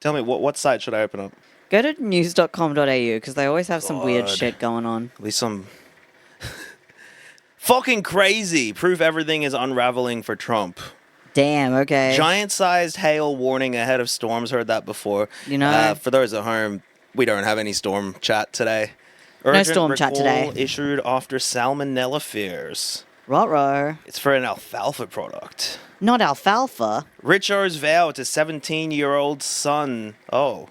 Tell me, what site should I open up? Go to news.com.au because they always have some weird shit going on. At least some... Fucking crazy. Proof everything is unraveling for Trump. Damn, okay. Giant-sized hail warning ahead of storms. Heard that before. You know... For those at home, we don't have any storm chat today. No storm chat today. Recall issued after salmonella fears. Ruh-roh. It's for an alfalfa product. Not alfalfa. Richard's vow to 17-year-old son. Oh,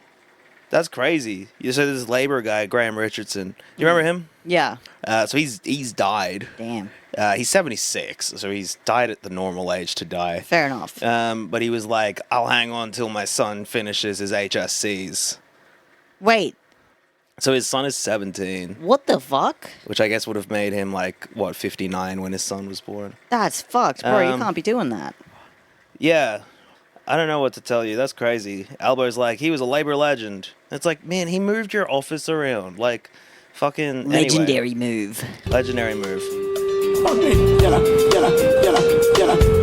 that's crazy. You said this Labour guy, Graham Richardson. You remember him? Yeah. So he's died. Damn. He's 76, so he's died at the normal age to die. Fair enough. But he was like, I'll hang on till my son finishes his HSCs. Wait. So his son is 17. What the fuck? Which I guess would have made him, 59 when his son was born. That's fucked, bro. You can't be doing that. Yeah. I don't know what to tell you. That's crazy. Albo's like, he was a Labour legend. It's like, man, he moved your office around. Fucking... Legendary anyway. move. Legendary move. I mean,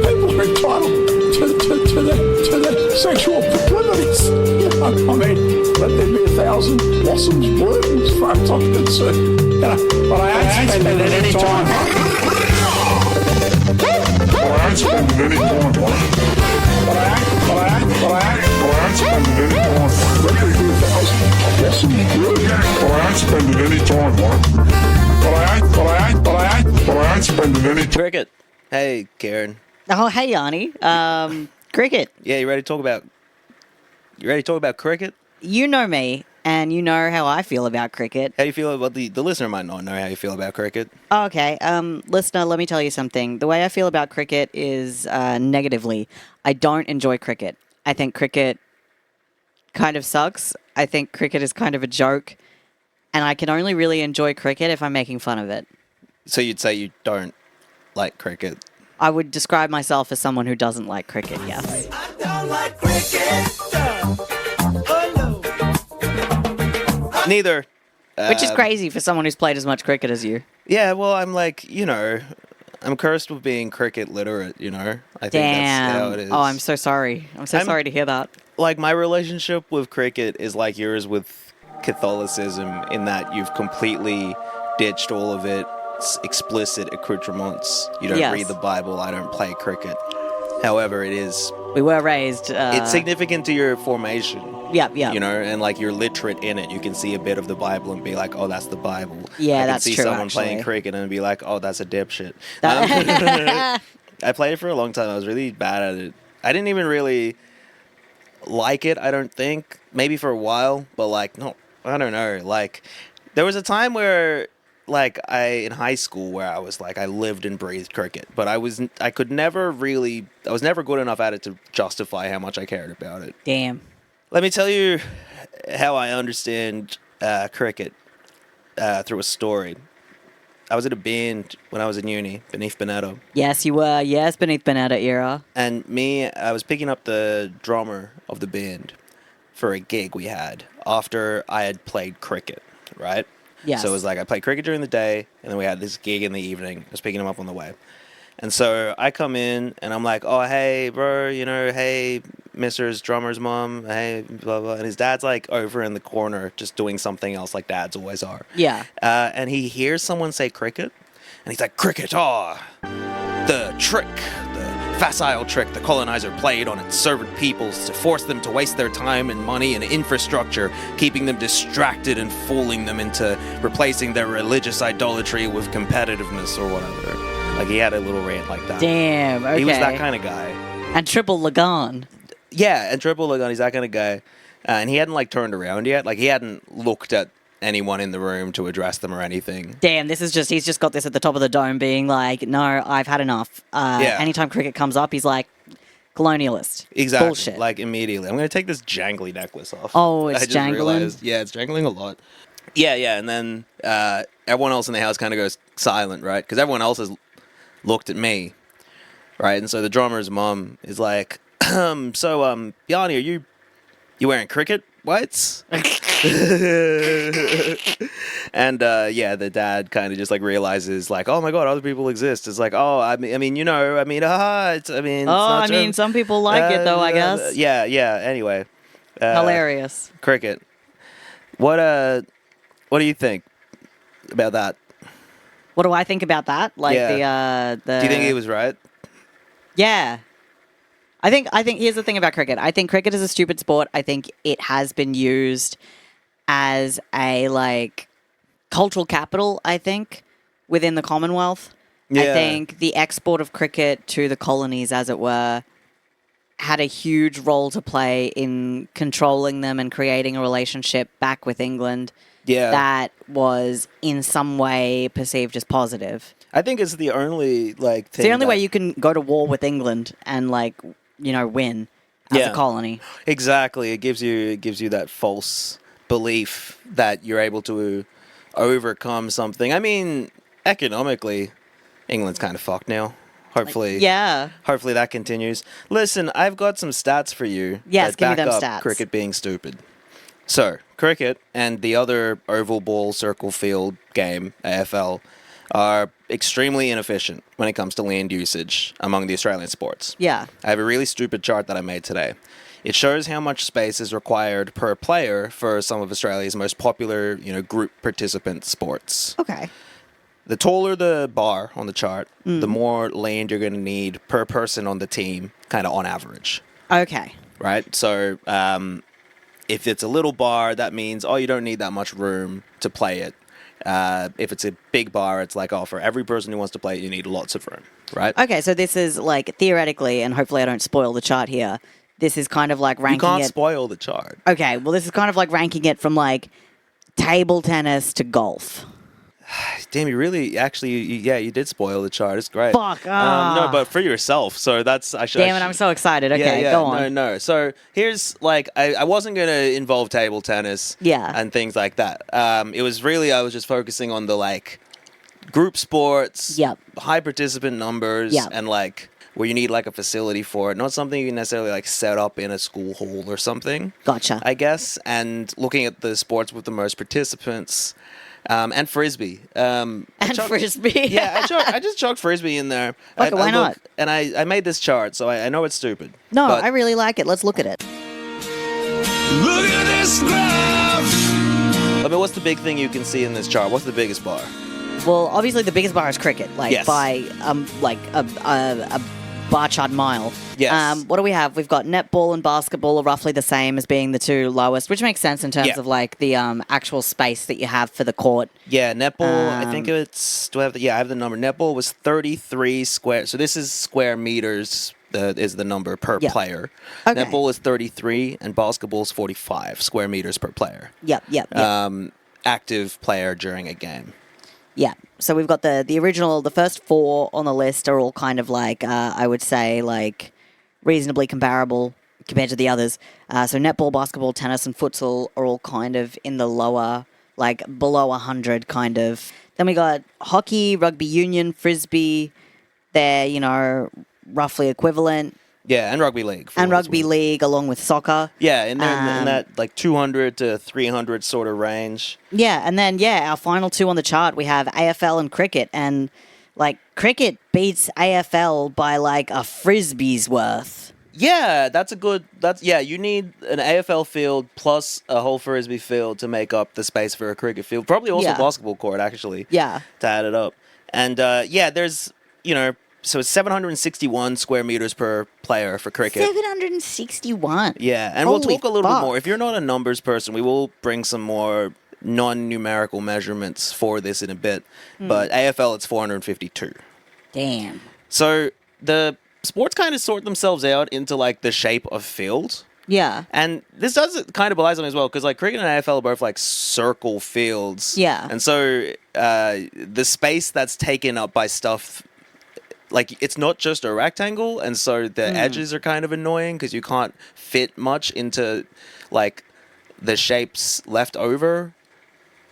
people are entitled to their sexual proclivities. I mean, let there be 1,000 blossoms bloom as far as I'm concerned. But I ain't spending any time. But I ain't spending any time. But I ain't spending any time. Let there be 1,000 blossoms bloom. But I ain't spending any time. But I ain't spending any time. Cricket. Hey, Karen. Oh, hey, Yani. Cricket. Yeah, you ready to talk about cricket? You know me, and you know how I feel about cricket. How do you feel about the listener might not know how you feel about cricket. Oh, okay. Listener, let me tell you something. The way I feel about cricket is negatively. I don't enjoy cricket. I think cricket kind of sucks. I think cricket is kind of a joke. And I can only really enjoy cricket if I'm making fun of it. So you'd say you don't like cricket? I would describe myself as someone who doesn't like cricket, yes. I don't like cricket. Oh, no. Neither. Which is crazy for someone who's played as much cricket as you. Yeah, well, I'm I'm cursed with being cricket literate, I think that's how it is. Oh, I'm so sorry. I'm sorry to hear that. My relationship with cricket is like yours with Catholicism in that you've completely ditched all of its explicit accoutrements. You don't read the Bible. I don't play cricket. However, it is... We were raised... it's significant to your formation. Yeah. And you're literate in it. You can see a bit of the Bible and be like, oh, that's the Bible. Yeah, that's true, I can see someone playing cricket and be like, oh, that's a dipshit. I played it for a long time. I was really bad at it. I didn't even really like it, I don't think. Maybe for a while, but no, I don't know. There was a time where in high school where I was I lived and breathed cricket, but I was never good enough at it to justify how much I cared about it. Damn. Let me tell you how I understand cricket through a story. I was in a band when I was in uni, Beneath Bonetto. Yes, you were. Yes, Beneath Bonetto era. And I was picking up the drummer of the band for a gig we had after I had played cricket, right? Yes. So it was I played cricket during the day, and then we had this gig in the evening. I was picking him up on the way. And so I come in, and I'm like, oh, hey, bro, hey, Mr.'s drummer's mom, hey, blah, blah. And his dad's, over in the corner just doing something else like dads always are. Yeah. And he hears someone say cricket, and he's like, cricket, the trick, the facile trick the colonizer played on its servant peoples to force them to waste their time and money and infrastructure, keeping them distracted and fooling them into replacing their religious idolatry with competitiveness or whatever. He had a little rant like that. Damn, okay. He was that kind of guy. And Triple Lagan. Yeah, and Triple Lagan, he's that kind of guy. And he hadn't, turned around yet. He hadn't looked at anyone in the room to address them or anything. Damn, he's just got this at the top of the dome being no, I've had enough. Anytime cricket comes up, he's like, colonialist. Exactly. Bullshit. Immediately. I'm going to take this jangly necklace off. Oh, it's jangling? Yeah, it's jangling a lot. Yeah, and then everyone else in the house kind of goes silent, right? Because everyone else has looked at me, right? And so the drummer's mom is like, so, Yani, are you wearing cricket whites? And, the dad kind of just, realizes, oh, my God, other people exist. It's some people like it, though, I guess. Yeah, anyway. Hilarious. Cricket. What do you think about that? What do I think about that? Like the Do you think he was right? Yeah. I think here's the thing about cricket. I think cricket is a stupid sport. I think it has been used as a like cultural capital, I think, within the Commonwealth. I Yeah. think the export of cricket to the colonies, as it were, had a huge role to play in controlling them and creating a relationship back with England Yeah. that was in some way perceived as positive. I think it's the only like thing. It's the only way that- you can go to war with England and like, win as Yeah. a colony. Exactly. It gives you that false belief that you're able to overcome something. I mean, economically, England's kind of fucked now. Hopefully, Yeah. Hopefully that continues. Listen, I've got some stats for you. Yes, that give me back them up stats. cricket being stupid. So, cricket and the other oval ball circle field game, AFL, are extremely inefficient when it comes to land usage among the Australian sports. Yeah. I have a really stupid chart that I made today. It shows how much space is required per player for some of Australia's most popular, group participant sports. Okay. The taller the bar on the chart, the more land you're going to need per person on the team, kind of on average, Okay. right? So if it's a little bar, that means, you don't need that much room to play it. If it's a big bar, it's like, for every person who wants to play it, you need lots of room, right? Okay, so this is like theoretically, and hopefully I don't spoil the chart here. This is kind of like You ranking can't it. spoil the chart. Okay, well, this is kind of like ranking it from like table tennis to golf. Damn, you really, actually, you did spoil the chart. It's great. Fuck, No, but for yourself. So that's, I should. Damn it, I'm so excited. Okay, yeah, go on. No. So here's like, I wasn't going to involve table tennis. Yeah. And things like that. It was really, I was just focusing on the like group sports. Yep. High participant numbers. Yep. And like where you need like a facility for it. Not something you can necessarily like set up in a school hall or something. Gotcha. I guess. And looking at the sports with the most participants. And frisbee. And frisbee. Yeah, I just chucked frisbee in there. Okay, why not? And I made this chart, so I know it's stupid. No, but I really like it. Let's look at it. Look at this graph. I mean, what's the big thing you can see in this chart? What's the biggest bar? Well, obviously the biggest bar is cricket, like Yes. by like a bar chart mile. Yes. What do we have? We've got netball and basketball are roughly the same as being the two lowest, which makes sense in terms Yeah. of like the actual space that you have for the court. Yeah, netball. I think it's. Do I have the? Yeah, I have the number. Netball was 33 square. So this is square meters. Is the number per Yeah. player. Okay. Netball is 33, and basketball is 45 square meters per player. Yep. Active player during a game. Yeah. So we've got the original, the first four on the list are all kind of like, I would say, like reasonably comparable compared to the others. So netball, basketball, tennis, and futsal are all kind of in the lower, like below 100 kind of. Then we got hockey, rugby union, frisbee. They're, roughly equivalent. Yeah, and rugby league. for And what it's rugby worth. league along with soccer. Yeah, and then in Um, that like 200 to 300 sort of range. Yeah, and then our final two on the chart we have AFL and cricket, and like cricket beats AFL by like a frisbee's worth. Yeah, you need an AFL field plus a whole frisbee field to make up the space for a cricket field. Probably also Yeah. a basketball court actually. Yeah. To add it up. And there's so it's 761 square meters per player for cricket. 761. Yeah, and we'll Holy talk a little fuck. bit more. If you're not a numbers person, we will bring some more non-numerical measurements for this in a bit. Hmm. But AFL, it's 452. Damn. So the sports kind of sort themselves out into like the shape of field. Yeah. And this does kind of belies on as well, because like cricket and AFL are both like circle fields. Yeah. And so the space that's taken up by stuff, like it's not just a rectangle, and so the edges are kind of annoying because you can't fit much into like the shapes left over.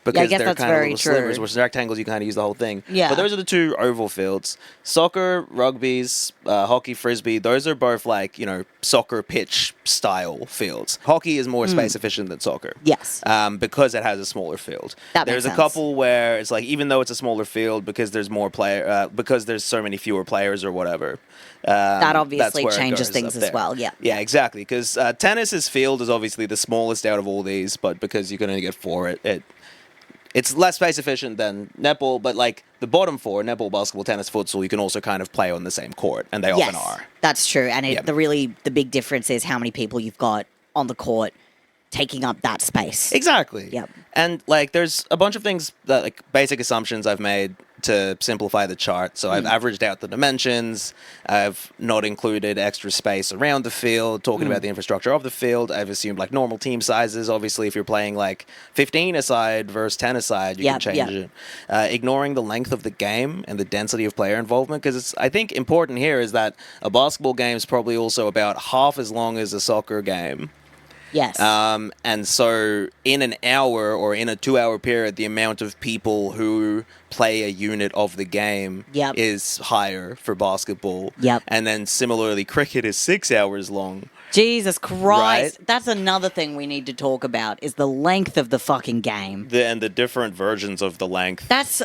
because guess they're that's kind of very little slivers, true. whereas rectangles you kind of use the whole thing. Yeah. But those are the two oval fields. Soccer, rugby's, hockey, frisbee, those are both like, soccer pitch style fields. Hockey is more space efficient than soccer. Yes. Because it has a smaller field. That There's makes a sense. couple where it's like, even though it's a smaller field, because there's because there's so many fewer players or whatever. That that's obviously where it changes goes things up as there. well. Yeah. Yeah, exactly. Because tennis's field is obviously the smallest out of all these, but because you're going to get four, it's less space efficient than netball. But like the bottom four, netball, basketball, tennis, futsal, you can also kind of play on the same court, and they often are. That's true. And Yeah. the big difference is how many people you've got on the court taking up that space. Exactly. Yep. And like, there's a bunch of things that like basic assumptions I've made to simplify the chart. So I've averaged out the dimensions. I've not included extra space around the field, talking about the infrastructure of the field. I've assumed like normal team sizes. Obviously, if you're playing like 15 aside versus 10 aside, you can change it. Ignoring the length of the game and the density of player involvement, because it's, I think, important here is that a basketball game is probably also about half as long as a soccer game. Yes. And so in an hour or in a 2-hour period, the amount of people who play a unit of the game Yep. is higher for basketball. Yep. And then similarly, cricket is 6 hours long. Jesus Christ. Right? That's another thing we need to talk about is the length of the fucking game. And the different versions of the length. That's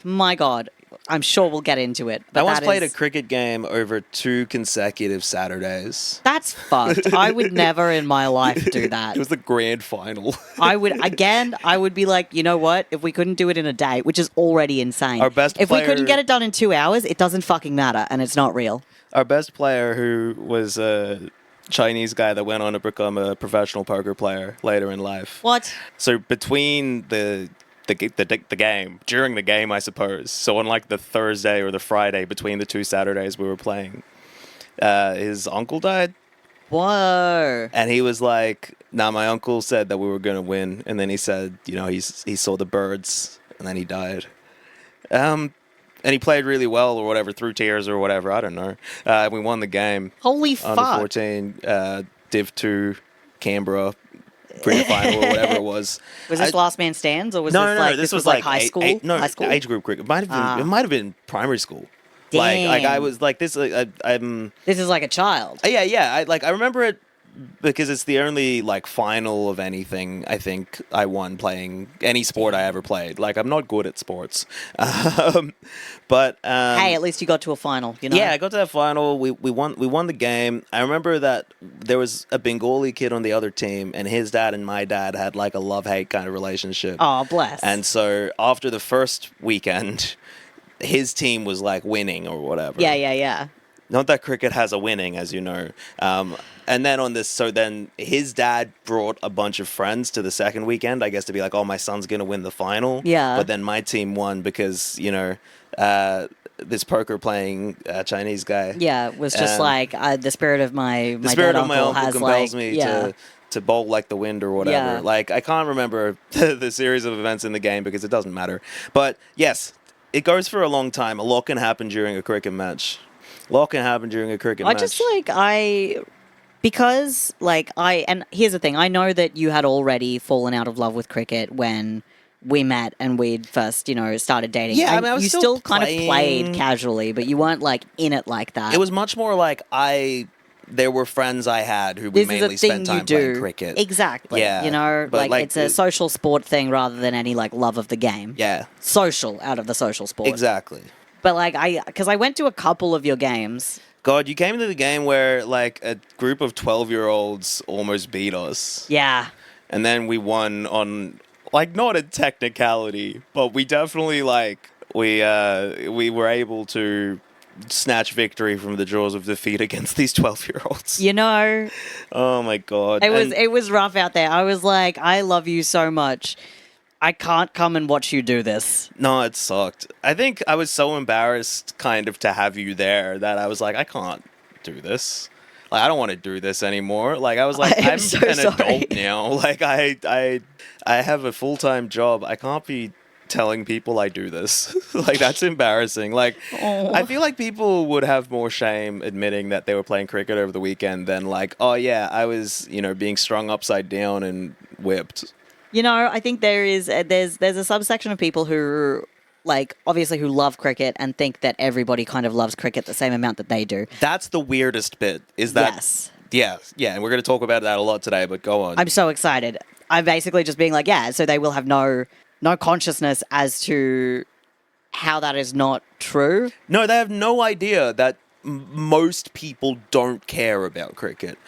my God. I'm sure we'll get into it. But I once that played a is- cricket game over 2 consecutive Saturdays. That's fucked. I would never in my life do that. It was the grand final. I would be like, you know what? If we couldn't do it in a day, which is already insane. Our best if we couldn't player- get it done in 2 hours, it doesn't fucking matter, and it's not real. Our best player, who was a Chinese guy that went on to become a professional poker player later in life. What? So between the game, during the game, I suppose. So on like the Thursday or the Friday between the 2 Saturdays we were playing, his uncle died. Whoa. And he was like, nah, my uncle said that we were going to win. And then he said, he saw the birds and then he died. And he played really well or whatever, through tears or whatever. I don't know. We won the game. Holy Under fuck. 14, Div 2, Canberra, pre-final or whatever it was. Was this Last Man Stands, or was No, this no, like no. This was like like high school? High school? age group cricket. It might have been primary school. Like I Damn. was like this. I'm. This is like a child. Yeah. I remember it because it's the only like final of anything I think I won playing any sport I ever played. Like I'm not good at sports, but Hey, at least you got to a final. You know. yeah, I got to that final. We won the game. I remember that there was a Bengali kid on the other team, and his dad and my dad had like a love-hate kind of relationship. Oh, bless. And so after the first weekend, his team was like winning or whatever. Yeah. Not that cricket has a winning, as you know. And then then his dad brought a bunch of friends to the second weekend, I guess, to be like, oh, my son's going to win the final. Yeah. But then my team won because, this poker playing Chinese guy. Yeah, it was just like the spirit of my The spirit dead of my uncle has compels like, me yeah. to bowl like the wind or whatever. Yeah. Like, I can't remember the series of events in the game because it doesn't matter. But yes, it goes for a long time. A lot can happen during a cricket match. And here's the thing, I know that you had already fallen out of love with cricket when we met and we'd first, started dating. Yeah, I And mean, I was you still kind of playing. played casually, but you weren't like in it like that. It was much more like there were friends I had who we This is mainly a thing spent time you do. playing cricket. Exactly. Yeah, but, like, it's a social sport thing rather than any like love of the game. Yeah, Social out of the social sport. exactly. But like because I went to a couple of your games. God, you came to the game where like a group of 12-year-olds almost beat us. Yeah. And then we won on, like, not a technicality, but we definitely, like, we were able to snatch victory from the jaws of defeat against these 12-year-olds. You know, Oh, my God. it was rough out there. I was like, I love you so much. I can't come and watch you do this. No, it sucked. I think I was so embarrassed kind of to have you there that I was like, I can't do this. Like, I don't want to do this anymore. Like, I was like, I'm I'm so an sorry. adult now. Like, I have a full-time job. I can't be telling people I do this. Like, that's embarrassing. Like, Oh. I feel like people would have more shame admitting that they were playing cricket over the weekend than like, oh yeah, I was, being strung upside down and whipped. You know, I think there's a subsection of people who like obviously who love cricket and think that everybody kind of loves cricket the same amount that they do. That's the weirdest bit. Is that? Yes. Yeah, and we're going to talk about that a lot today. But go on. I'm so excited. I'm basically just being like, yeah, so they will have no consciousness as to how that is not true. No, they have no idea that most people don't care about cricket.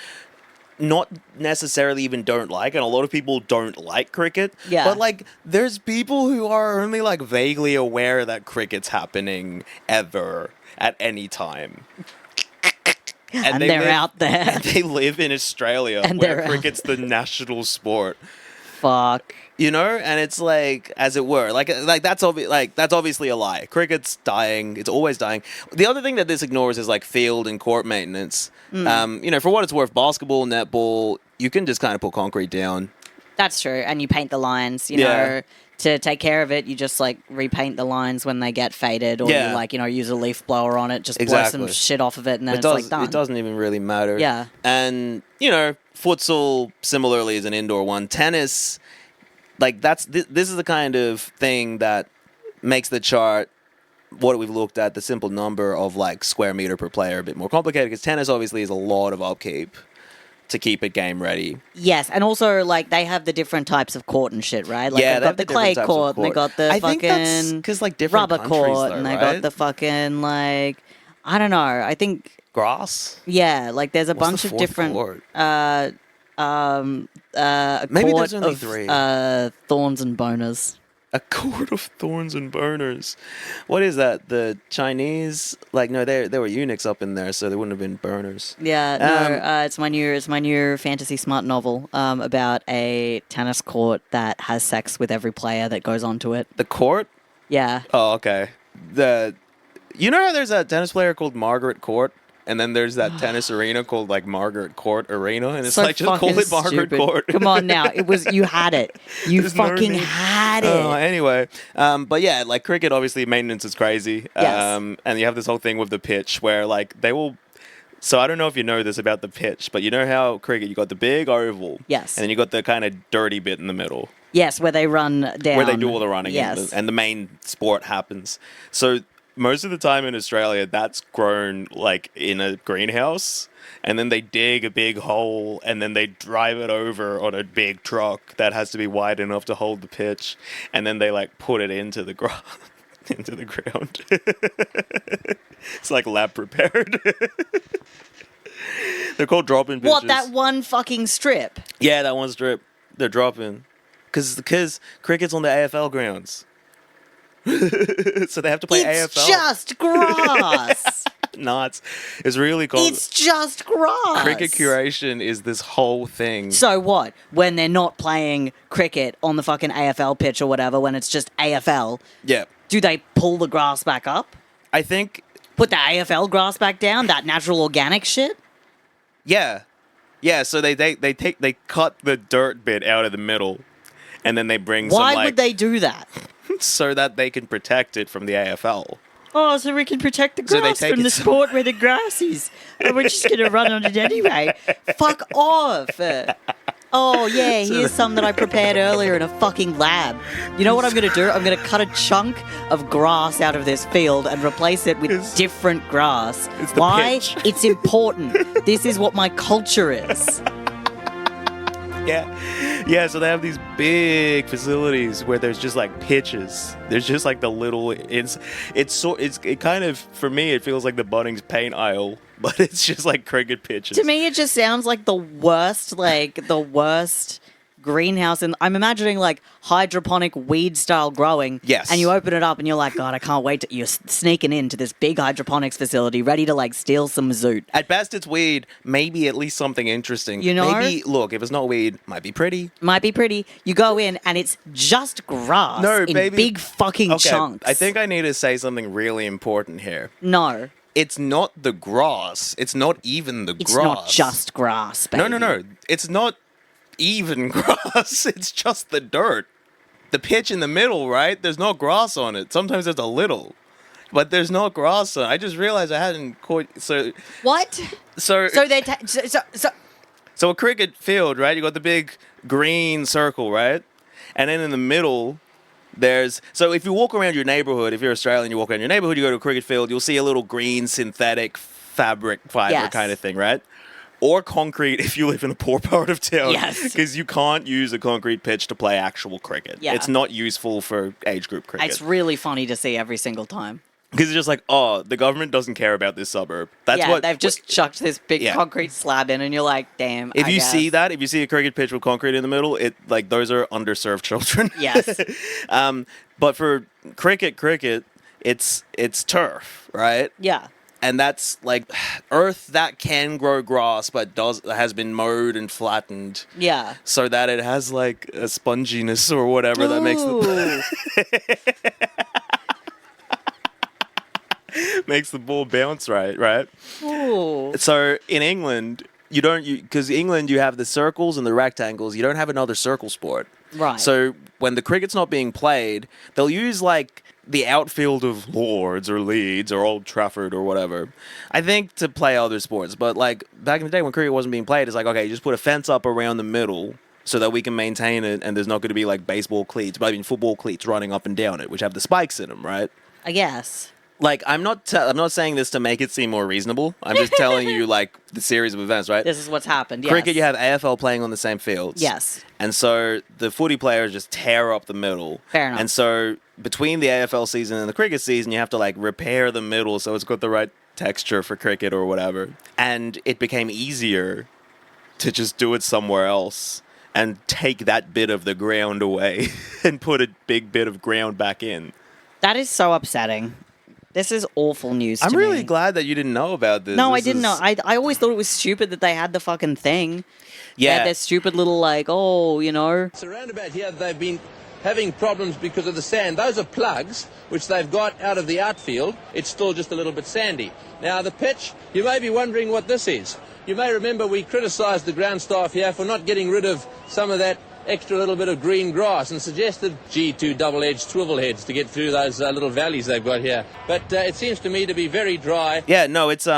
Not necessarily even don't like, and a lot of people don't like cricket. Yeah. But, like, there's people who are only, like, vaguely aware that cricket's happening ever at any time. And they're out there. And they live in Australia, And where they're cricket's the national sport. Fuck. You know, and it's like, as it were, like that's obviously a lie. Cricket's dying; it's always dying. The other thing that this ignores is like field and court maintenance. You know, for what it's worth, basketball, netball, you can just kind of put concrete down. That's true, and you paint the lines. You know, to take care of it, you just like repaint the lines when they get faded, or you like use a leaf blower on it, just blow some shit off of it, and then it's like done. It doesn't even really matter. Yeah, and you know, futsal similarly is an indoor one. Tennis. Like, this is the kind of thing that makes the chart, what we've looked at, the simple number of, like, square meter per player a bit more complicated, because tennis obviously is a lot of upkeep to keep it game ready. Yes, and also, like, they have the different types of court and shit, right? Like, yeah, they've got the clay court, and they got the fucking because like different rubber court, though, and they right? got the fucking, like, I don't know, I think... Grass? Yeah, like, there's a What's bunch the of fourth different... court? Maybe there's only three. Thorns and boners. A court of thorns and burners. What is that? The Chinese? Like, no, there were eunuchs up in there, so there wouldn't have been burners. Yeah, no, it's my new fantasy smart novel about a tennis court that has sex with every player that goes onto it. The court? Yeah. Oh, okay. You know how there's a tennis player called Margaret Court? And then there's that tennis arena called like Margaret Court Arena, and it's so like just call it Margaret Court. Come on now, you had it. You fucking had it. Anyway, but yeah, like cricket, obviously maintenance is crazy. Yes. And you have this whole thing with the pitch where like they will. So I don't know if you know this about the pitch, but you know how cricket you got the big oval, yes, and then you got the kind of dirty bit in the middle. Yes, where they run down, where they do all the running, yes, and the main sport happens. So. Most of the time in Australia, that's grown like in a greenhouse, and then they dig a big hole, and then they drive it over on a big truck that has to be wide enough to hold the pitch, and then they like put it into the into the ground. It's like lab prepared. They're called drop-in pitches. What, that one fucking strip? Yeah, that one strip. They're dropping because cricket's on the AFL grounds. So they have to play AFL. It's just grass. No, it's really called... It's just grass. Cricket curation is this whole thing. So what? When they're not playing cricket on the fucking AFL pitch or whatever, when it's just AFL, yeah, do they pull the grass back up? I think... Put the AFL grass back down? That natural organic shit? Yeah. Yeah, so they cut the dirt bit out of the middle, and then they bring some, Why would they do that? So that they can protect it from the AFL. Oh, so we can protect the grass from the sport where the grass is. And we're just going to run on it anyway. Fuck off. Oh, yeah, here's some that I prepared earlier in a fucking lab. You know what I'm going to do? I'm going to cut a chunk of grass out of this field and replace it with different grass. Why? Pitch. It's important. This is what my culture is. Yeah, so they have these big facilities where there's just like pitches. There's just like the little it kind of, for me it feels like the Bunnings paint aisle, but it's just like cricket pitches. To me it just sounds like the worst greenhouse, and I'm imagining like hydroponic weed style growing. Yes. And you open it up and you're like, God, I can't wait you're sneaking into this big hydroponics facility ready to like steal some zoot. At best it's weed, maybe at least something interesting. You know? Maybe, look, if it's not weed, might be pretty. You go in and it's just grass in big fucking chunks. I think I need to say something really important here. No. It's not the grass. It's not even the grass. It's not just grass, baby. No. It's not even grass. It's just the dirt. The pitch in the middle, right? There's no grass on it. Sometimes there's a little, but there's no grass on it. I just realized I hadn't caught. So what? So a cricket field, right? You got the big green circle, right? And then in the middle, so if you walk around your neighborhood, if you're Australian, you walk around your neighborhood, you go to a cricket field, you'll see a little green synthetic fiber Yes. kind of thing, right? Or concrete if you live in a poor part of town. Yes. Because you can't use a concrete pitch to play actual cricket. Yeah. It's not useful for age group cricket. It's really funny to see every single time. Because it's just like, oh, the government doesn't care about this suburb. That's what they've just chucked this big Yeah. concrete slab in, and you're like, damn. If I you guess. see that, if you see a cricket pitch with concrete in the middle, those are underserved children. Yes. But for cricket, it's turf, right? Yeah. And that's like earth that can grow grass, but has been mowed and flattened. Yeah. So that it has like a sponginess or whatever that makes makes the ball bounce right? Ooh. So in England, because England you have the circles and the rectangles. You don't have another circle sport. Right. So when the cricket's not being played, they'll use like the outfield of Lords or Leeds or Old Trafford or whatever, I think, to play other sports. But like back in the day when cricket wasn't being played, it's like, okay, you just put a fence up around the middle so that we can maintain it, and there's not going to be like baseball cleats, but I mean football cleats running up and down it, which have the spikes in them, right? I guess. Like, I'm not saying this to make it seem more reasonable. I'm just telling you, like, the series of events, right? This is what's happened. Yes. Cricket, you have AFL playing on the same fields. Yes. And so the footy players just tear up the middle. Fair enough. And so between the AFL season and the cricket season, you have to, like, repair the middle so it's got the right texture for cricket or whatever. And it became easier to just do it somewhere else and take that bit of the ground away and put a big bit of ground back in. That is so upsetting. This is awful news to I'm me. really glad that you didn't know about this. No, I This didn't is- know. I always thought it was stupid that they had the fucking thing. They Yeah. had their stupid little, like, oh, you know. It's around about here they've been having problems because of the sand. Those are plugs which they've got out of the outfield. It's still just a little bit sandy. Now the pitch, you may be wondering what this is. You may remember we criticised the ground staff here for not getting rid of some of that extra little bit of green grass and suggested G2 double-edged swivel heads to get through those little valleys they've got here. But it seems to me to be very dry. Yeah, no, it's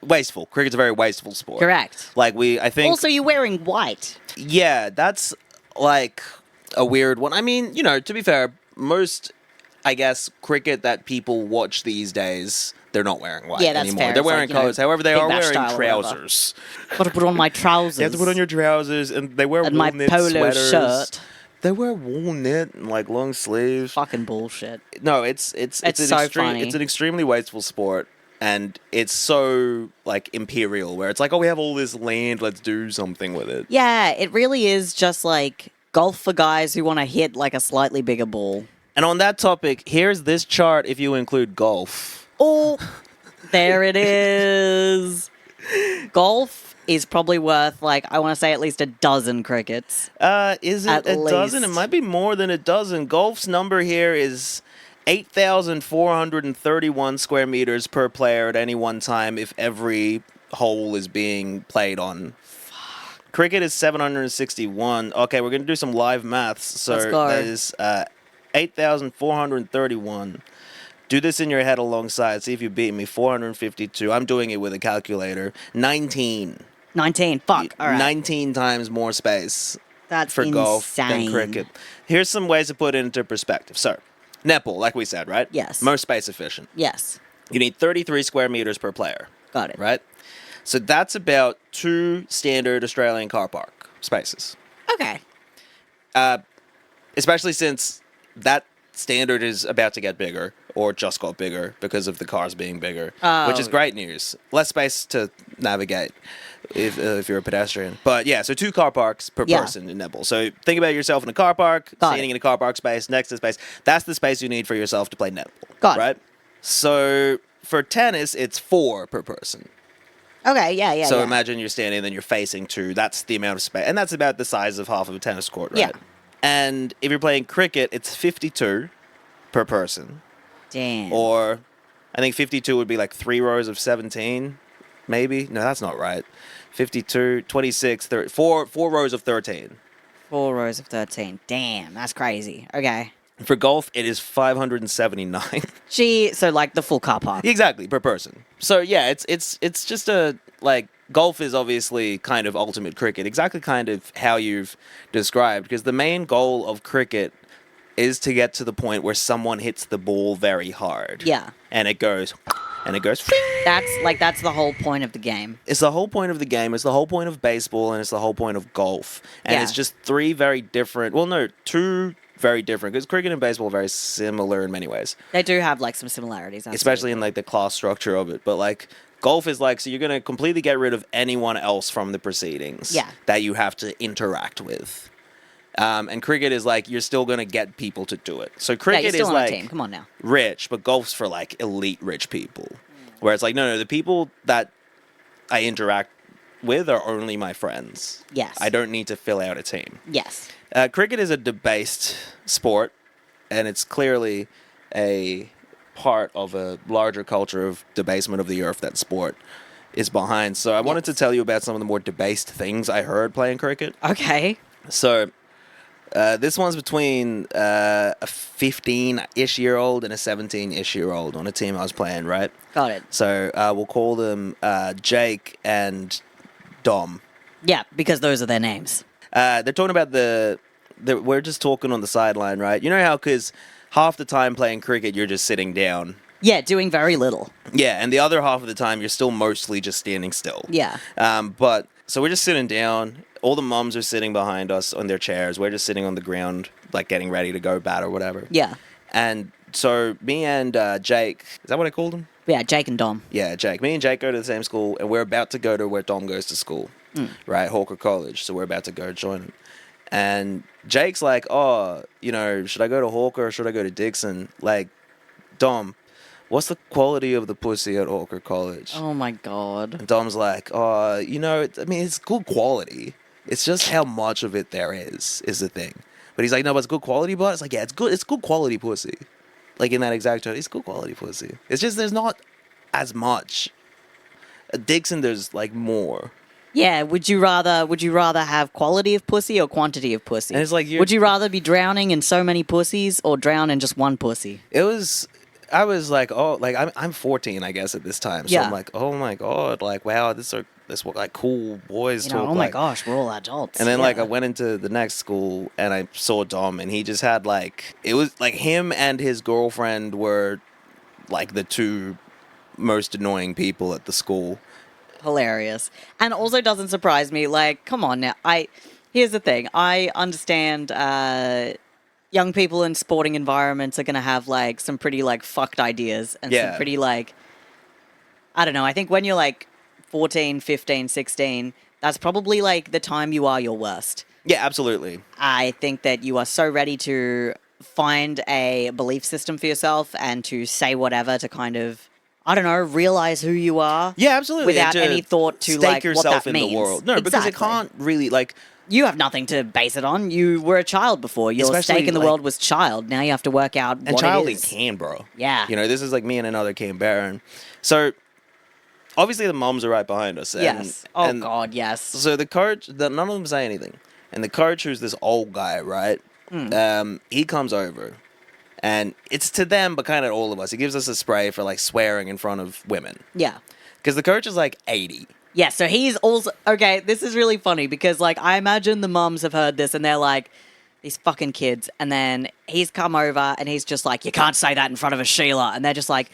wasteful. Cricket's a very wasteful sport. Correct. Like I think. Also, you're wearing white. Yeah, that's like a weird one. I mean, you know, to be fair, most, I guess, cricket that people watch these days, they're not wearing white Yeah, that's anymore. fair. They're It's wearing like, you know, clothes. However, they Big are Bash wearing style or whatever. trousers. Got to put on my trousers. You have to put on your trousers, and they wear and wool my knit polo sweaters. shirt. They wear wool knit and like long sleeves. Fucking bullshit. No, it's so funny. It's an extremely wasteful sport, and it's so like imperial, where it's like, oh, we have all this land, let's do something with it. Yeah, it really is just like golf for guys who want to hit like a slightly bigger ball. And on that topic, here's this chart if you include golf. Oh, there it is. Golf is probably worth, like, I want to say at least a dozen crickets. Is it At a dozen? It least. might be more than a dozen. Golf's number here is 8,431 square meters per player at any one time if every hole is being played on. Cricket is 761. Okay, we're going to do some live maths. So Let's go. that is 8,431. Do this in your head alongside. See if you beat me. 452. I'm doing it with a calculator. 19. 19. Fuck. All right. 19 times more space That's for golf than insane. cricket. Here's some ways to put it into perspective. So, netball, like we said, right? Yes. Most space efficient. Yes. You need 33 square meters per player, Got it. right? So that's about 2 standard Australian car park spaces. Okay. Especially since that standard is about to get bigger, or just got bigger because of the cars being bigger, which is great news. Less space to navigate if you're a pedestrian. But yeah, so 2 car parks per Yeah. person in netball. So think about yourself in a car park, Got standing it. in a car park space, next to space. That's the space you need for yourself to play netball. Got it. right? So for tennis, it's 4 per person. Okay, yeah. So imagine you're standing, then you're facing 2. That's the amount of space. And that's about the size of half of a tennis court, right? Yeah. And if you're playing cricket, it's 52 per person. Damn. Or I think 52 would be like 3 rows of 17, maybe. No, that's not right. 52, 26, 30, 4 rows of 13. 4 rows of 13. Damn, that's crazy. Okay. For golf, it is 579. Gee, so like the full car park. Exactly, per person. So yeah, it's just a like golf is obviously kind of ultimate cricket, exactly kind of how you've described, because the main goal of cricket is to get to the point where someone hits the ball very hard. Yeah. And it goes, That's the whole point of the game. It's the whole point of the game. It's the whole point of baseball, and it's the whole point of golf. And Yeah. it's just two very different, because cricket and baseball are very similar in many ways. They do have like some similarities, Especially in like the class structure of it. But like golf is like, so you're going to completely get rid of anyone else from the proceedings that you have to interact with. And cricket is like, you're still going to get people to do it. So cricket you're still is on a like team. Come on now. rich, but golf's for like elite rich people. Where it's like, no, the people that I interact with are only my friends. Yes. I don't need to fill out a team. Yes. Cricket is a debased sport, and it's clearly a part of a larger culture of debasement of the earth that sport is behind. So I wanted to tell you about some of the more debased things I heard playing cricket. Okay. So this one's between a 15-ish year old and a 17-ish year old on a team I was playing, right? Got it. So we'll call them Jake and Dom. Yeah, because those are their names. They're talking about we're just talking on the sideline, right? You know how, because half the time playing cricket, you're just sitting down. Yeah, doing very little. Yeah, and the other half of the time, you're still mostly just standing still. Yeah. But, so we're just sitting down. All the mums are sitting behind us on their chairs. We're just sitting on the ground, like getting ready to go bat or whatever. Yeah. And so me and Jake, is that what I called him? Yeah, Jake and Dom. Yeah, Jake. Me and Jake go to the same school, and we're about to go to where Dom goes to school, right? Hawker College. So we're about to go join him. And Jake's like, oh, should I go to Hawker or should I go to Dixon? Like, Dom, what's the quality of the pussy at Hawker College? Oh my God. And Dom's like, oh, it's good quality. It's just how much of it there is the thing. But he's like, no, but it's good quality, but it's like, yeah, it's good quality pussy. Like in that exact term, it's good quality pussy. It's just there's not as much. At Dixon, there's like more. Yeah, would you rather have quality of pussy or quantity of pussy? And it's like would you rather be drowning in so many pussies or drown in just one pussy? I was like, oh, like I'm 14, I guess, at this time. So I'm like, oh my God, like, wow, this what like cool boys talk. Oh my gosh, we're all adults. And then like I went into the next school and I saw Dom, and he just had like, it was like him and his girlfriend were like the two most annoying people at the school. Hilarious. And also doesn't surprise me. Like, come on now. Here's the thing. I understand young people in sporting environments are going to have like some pretty like fucked ideas and some pretty like, I don't know. I think when you're like 14, 15, 16, that's probably like the time you are your worst. Yeah, absolutely. I think that you are so ready to find a belief system for yourself and to say whatever to kind of, I don't know, realize who you are. Yeah, absolutely. Without any thought to stake like yourself what that in means. the world. No, because it can't really like. You have nothing to base it on. You were a child before. Your Especially, stake in the like- world was child. Now you have to work out And what child it in is. Canberra. Yeah. This is like me and another Canberran. So obviously the mums are right behind us. And, Yes. and God, yes. So the coach, none of them say anything. And the coach, who's this old guy, right? He comes over. And it's to them, but kind of all of us. He gives us a spray for like swearing in front of women. Yeah. Because the coach is like 80. Yeah, so he's also... Okay, this is really funny because, like, I imagine the mums have heard this and they're like, these fucking kids. And then he's come over and he's just like, you can't say that in front of a Sheila. And they're just like,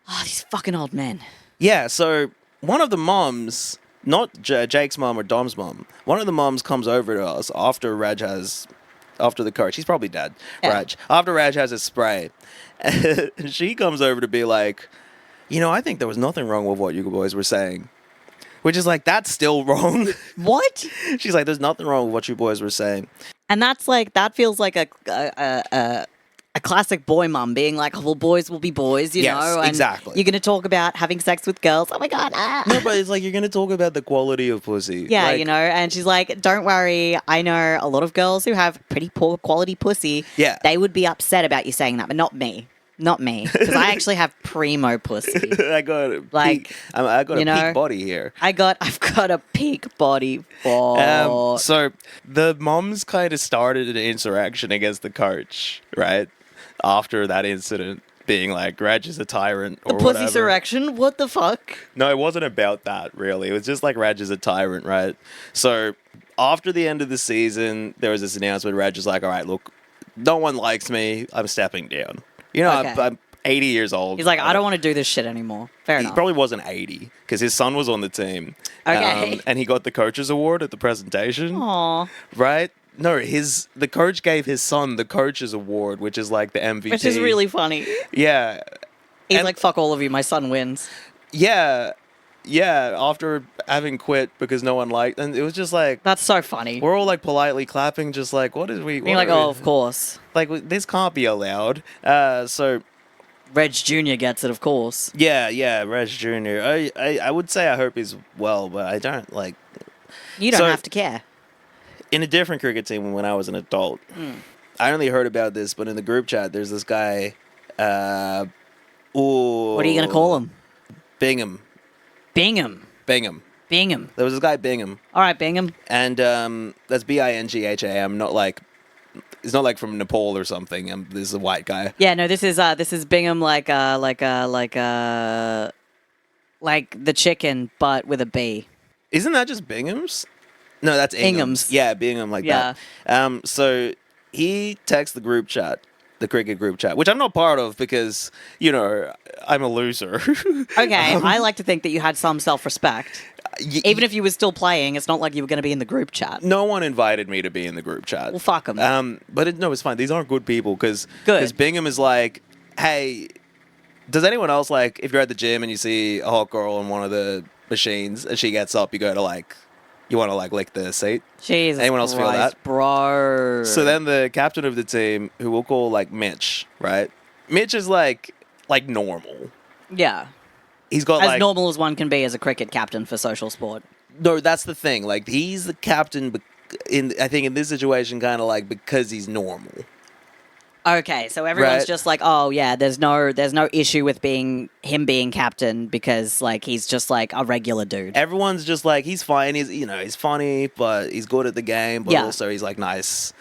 oh, these fucking old men. Yeah, so one of the mums, not Jake's mum or Dom's mum, one of the mums comes over to us after the coach. He's probably dead, Yeah. Raj. After Raj has his spray. She comes over to be like, I think there was nothing wrong with what you boys were saying. Which is like, that's still wrong. What? She's like, there's nothing wrong with what you boys were saying. And that's like, that feels like a classic boy mum being like, oh, well, boys will be boys, you Yes, know? And exactly. you're going to talk about having sex with girls. Oh my God. Ah. No, but it's like, you're going to talk about the quality of pussy. Yeah, Like, and she's like, don't worry, I know a lot of girls who have pretty poor quality pussy. Yeah. They would be upset about you saying that, but not me. Not me. Because I actually have primo pussy. I got a Like, peak, I got a peak body here. I've got a peak body for... So the moms kind of started an insurrection against the coach, right? After that incident. being like, Reg is a tyrant The or pussy whatever. surrection? What the fuck? No, it wasn't about that, really. It was just like Reg is a tyrant, right? So after the end of the season, there was this announcement. Reg was like, all right, look, no one likes me. I'm stepping down. You know, Okay. I'm 80 years old. He's like, I don't want to do this shit anymore. Fair He enough. probably wasn't 80 because his son was on the team. Okay. And he got the coach's award at the presentation. Aw. Right? No, the coach gave his son the coach's award, which is like the MVP. Which is really funny. Yeah. He's And- like, fuck all of you, my son wins. Yeah. Yeah. After having quit because no one liked, and it was just like, That's so funny. we're all like politely clapping, just like, what is we? Being what like, are oh, we- of course. Like, this can't be allowed. So, Reg Jr. gets it, of course. yeah, Reg Jr. I would say I hope he's well, but I don't like. You don't So- have to care. In a different cricket team when I was an adult, I only heard about this, but in the group chat, there's this guy. What are you going to call him? Bingham. Bingham. Bingham. Bingham. There was this guy Bingham, All right, Bingham. and that's Bingham. Not like it's not like from Nepal or something. This is a white guy. Yeah, no, this is Bingham like the chicken, but with a B. Isn't that just Bingham's? No, that's Ingham's. Ingham's. Yeah, Bingham like Yeah. that. So he texts the group chat, the cricket group chat, which I'm not part of because, you know, I'm a loser. Okay, I like to think that you had some self-respect. Even if you were still playing, it's not like you were going to be in the group chat. no one invited me to be in the group chat. Well, fuck 'em. But no, it's fine. These aren't good people because Good. Bingham is like, hey, does anyone else like if you're at the gym and you see a hot girl on one of the machines and she gets up, you go to like, you want to like lick the seat? Jesus Anyone else feel Christ, that? bro? So then the captain of the team, who we'll call like Mitch, right? Mitch is like normal. Yeah. He's got As like normal as one can be as a cricket captain for social sport. no, that's the thing. Like he's the captain, I think in this situation, kind of like because he's normal. Okay, so everyone's Right. just like, oh yeah, there's no issue with him being captain because like he's just like a regular dude. Everyone's just like he's fine. He's funny, but he's good at the game. But Yeah. also he's like nice,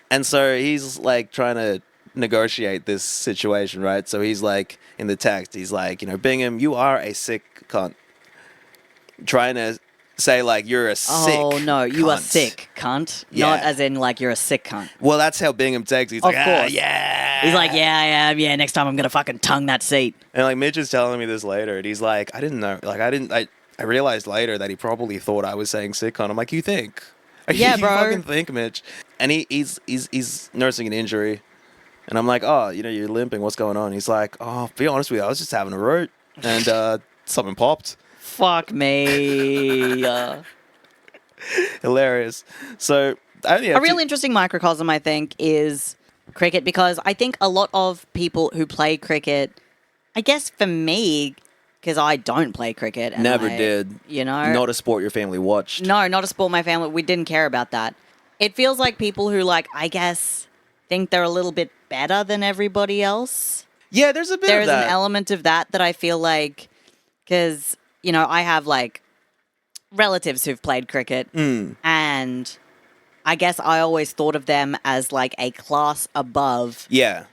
and so he's like trying to negotiate this situation, right? So he's like in the text, he's like, Bingham, you are a sick cunt. Trying to say like you're a sick. Oh no, you are cunt. sick, cunt. Yeah. Not as in like you're a sick cunt. Well, that's how Bingham takes. He's Of like, course. yeah. He's like, yeah, I am. Yeah, next time I'm gonna fucking tongue that seat. And like Mitch is telling me this later, and he's like, I didn't know. Like I realized later that he probably thought I was saying sick cunt. I'm like, you think? Yeah, you bro. fucking think, Mitch. And he's nursing an injury, and I'm like, oh, you're limping. What's going on? He's like, oh, be honest with you, I was just having a root, and something popped. Fuck me. Hilarious. So I only have A really interesting microcosm, I think, is cricket because I think a lot of people who play cricket, I guess for me, because I don't play cricket. And Never I- did. You know? Not a sport your family watched. No, not a sport my family. We didn't care about that. It feels like people who, like, I guess, think they're a little bit better than everybody else. Yeah, there's a bit There's of that. an element of that I feel like, because, I have, like, relatives who've played cricket, and I guess I always thought of them as, like, a class above Yeah.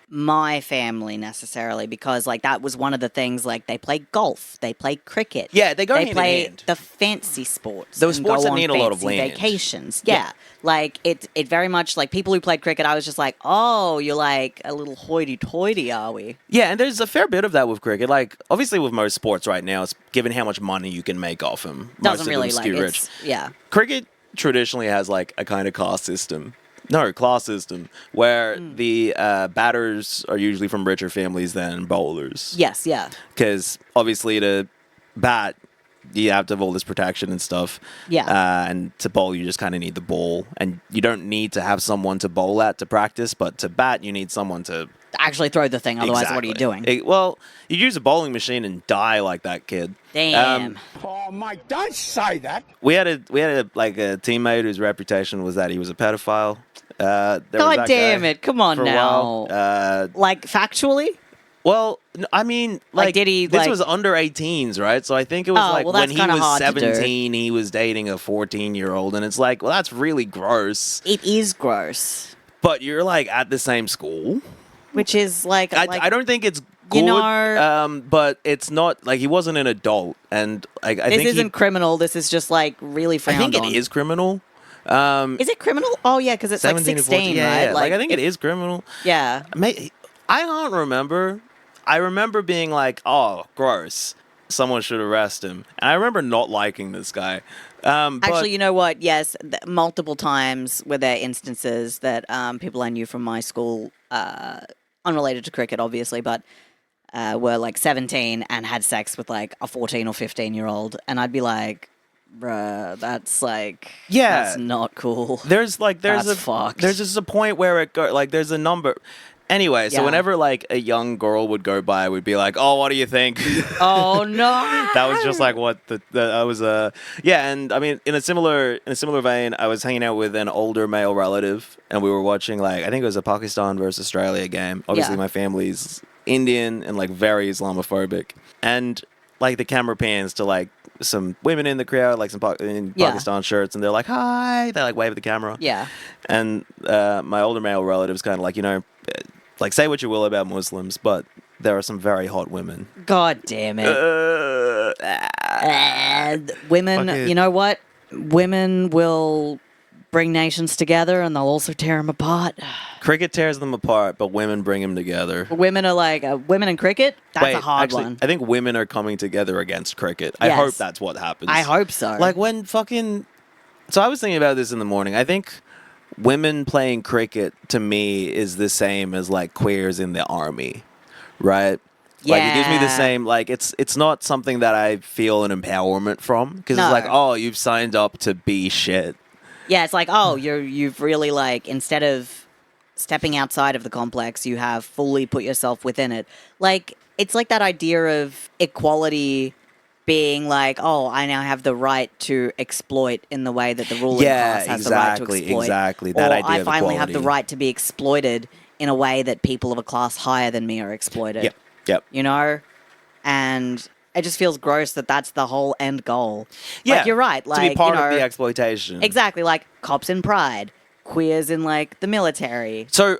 my family necessarily, because, like, that was one of the things, like, they play golf, they play cricket. Yeah, they go hand in play hand. the fancy sports. Those and sports go that on need a lot of fancy land. vacations. Yeah. Like, it very much, like, people who played cricket, I was just like, oh, you're, like, a little hoity-toity, are we? Yeah, and there's a fair bit of that with cricket. Like, obviously with most sports right now, it's given how much money you can make off them. Doesn't really, like, it's, yeah. Cricket traditionally has, like, a kind of class system. No, class system, where the batters are usually from richer families than bowlers. Yes, yeah. Because, obviously, to bat, you have to have all this protection and stuff. Yeah. And to bowl, you just kind of need the ball. And you don't need to have someone to bowl at to practice, but to bat, you need someone to... Actually throw the thing, otherwise what are you doing? Well, you use a bowling machine and die like that kid. Damn. Oh, Mike, don't say that. We had a teammate whose reputation was that he was a pedophile. There was God that damn guy it. Come on for a now. while. Like, factually? Well, I mean, Like, did he, This like- was under 18s, right? So I think it was Oh, like well, when that's he kinda was hard to do. 17, he was dating a 14-year-old, and it's like, well, that's really gross. It is gross. But you're like at the same school. which is like I don't think it's good, you know, but it's not like he wasn't an adult, and I this think isn't criminal. This is just like really I frowned think on. it is criminal. Is it criminal? Oh yeah, because it's like 17 to 16, 14, yeah, right? yeah. Like I think it is criminal. Yeah. I can't remember. I remember being like, "Oh, gross! Someone should arrest him." And I remember not liking this guy. Actually, you know what? Yes, multiple times were there instances that people I knew from my school, unrelated to cricket, obviously, but were like 17 and had sex with like a 14 or 15-year-old, and I'd be like, bruh, that's like, that's not cool. There's fucked. There's just a point where it go like there's a number. Anyway, so whenever like a young girl would go by, we'd be like, "Oh, what do you think?" Oh no, that was just like what I was yeah, and I mean in a similar vein, I was hanging out with an older male relative, and we were watching like I think it was a Pakistan versus Australia game. Obviously, my family's Indian and like very Islamophobic, and like the camera pans to like some women in the crowd, like some in Pakistan shirts, and they're like, "Hi," they like wave at the camera. Yeah, and my older male relative's kind of like, like say what you will about Muslims, but there are some very hot women. God damn it. Women, you know what? Women will bring nations together and they'll also tear them apart. Cricket tears them apart, but women bring them together. Women are like, women in cricket? That's a hard one. I think women are coming together against cricket. I hope that's what happens. I hope so. Like when fucking... So I was thinking about this in the morning. I think women playing cricket, to me, is the same as like queers in the army, right? Like it gives me the same, like it's not something that I feel an empowerment from, because it's like, oh, you've signed up to be shit. Yeah, it's like, oh, you've really like, instead of stepping outside of the complex, you have fully put yourself within it. Like, it's like that idea of equality being like, oh, I now have the right to exploit in the way that the ruling class has the right to exploit. Exactly. That idea I of finally equality. have the right to be exploited in a way that people of a class higher than me are exploited. Yep. You know? And it just feels gross that that's the whole end goal. Yeah. Like, you're right. Like, to be part of the exploitation. Exactly. Like, cops in pride. Queers in, like, the military. So,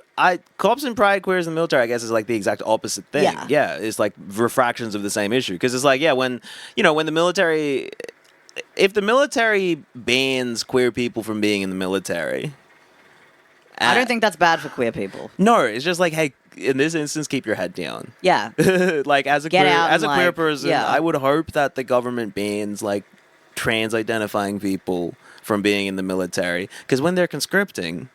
cops in pride, queers in the military, I guess, is like the exact opposite thing. Yeah, it's like refractions of the same issue. Because it's like, when the military... If the military bans queer people from being in the military... I don't think that's bad for queer people. No, it's just like, hey, in this instance, keep your head down. Yeah. Like, as a Get queer, out as a and, queer like, person, I would hope that the government bans, like, trans-identifying people from being in the military. Because when they're conscripting,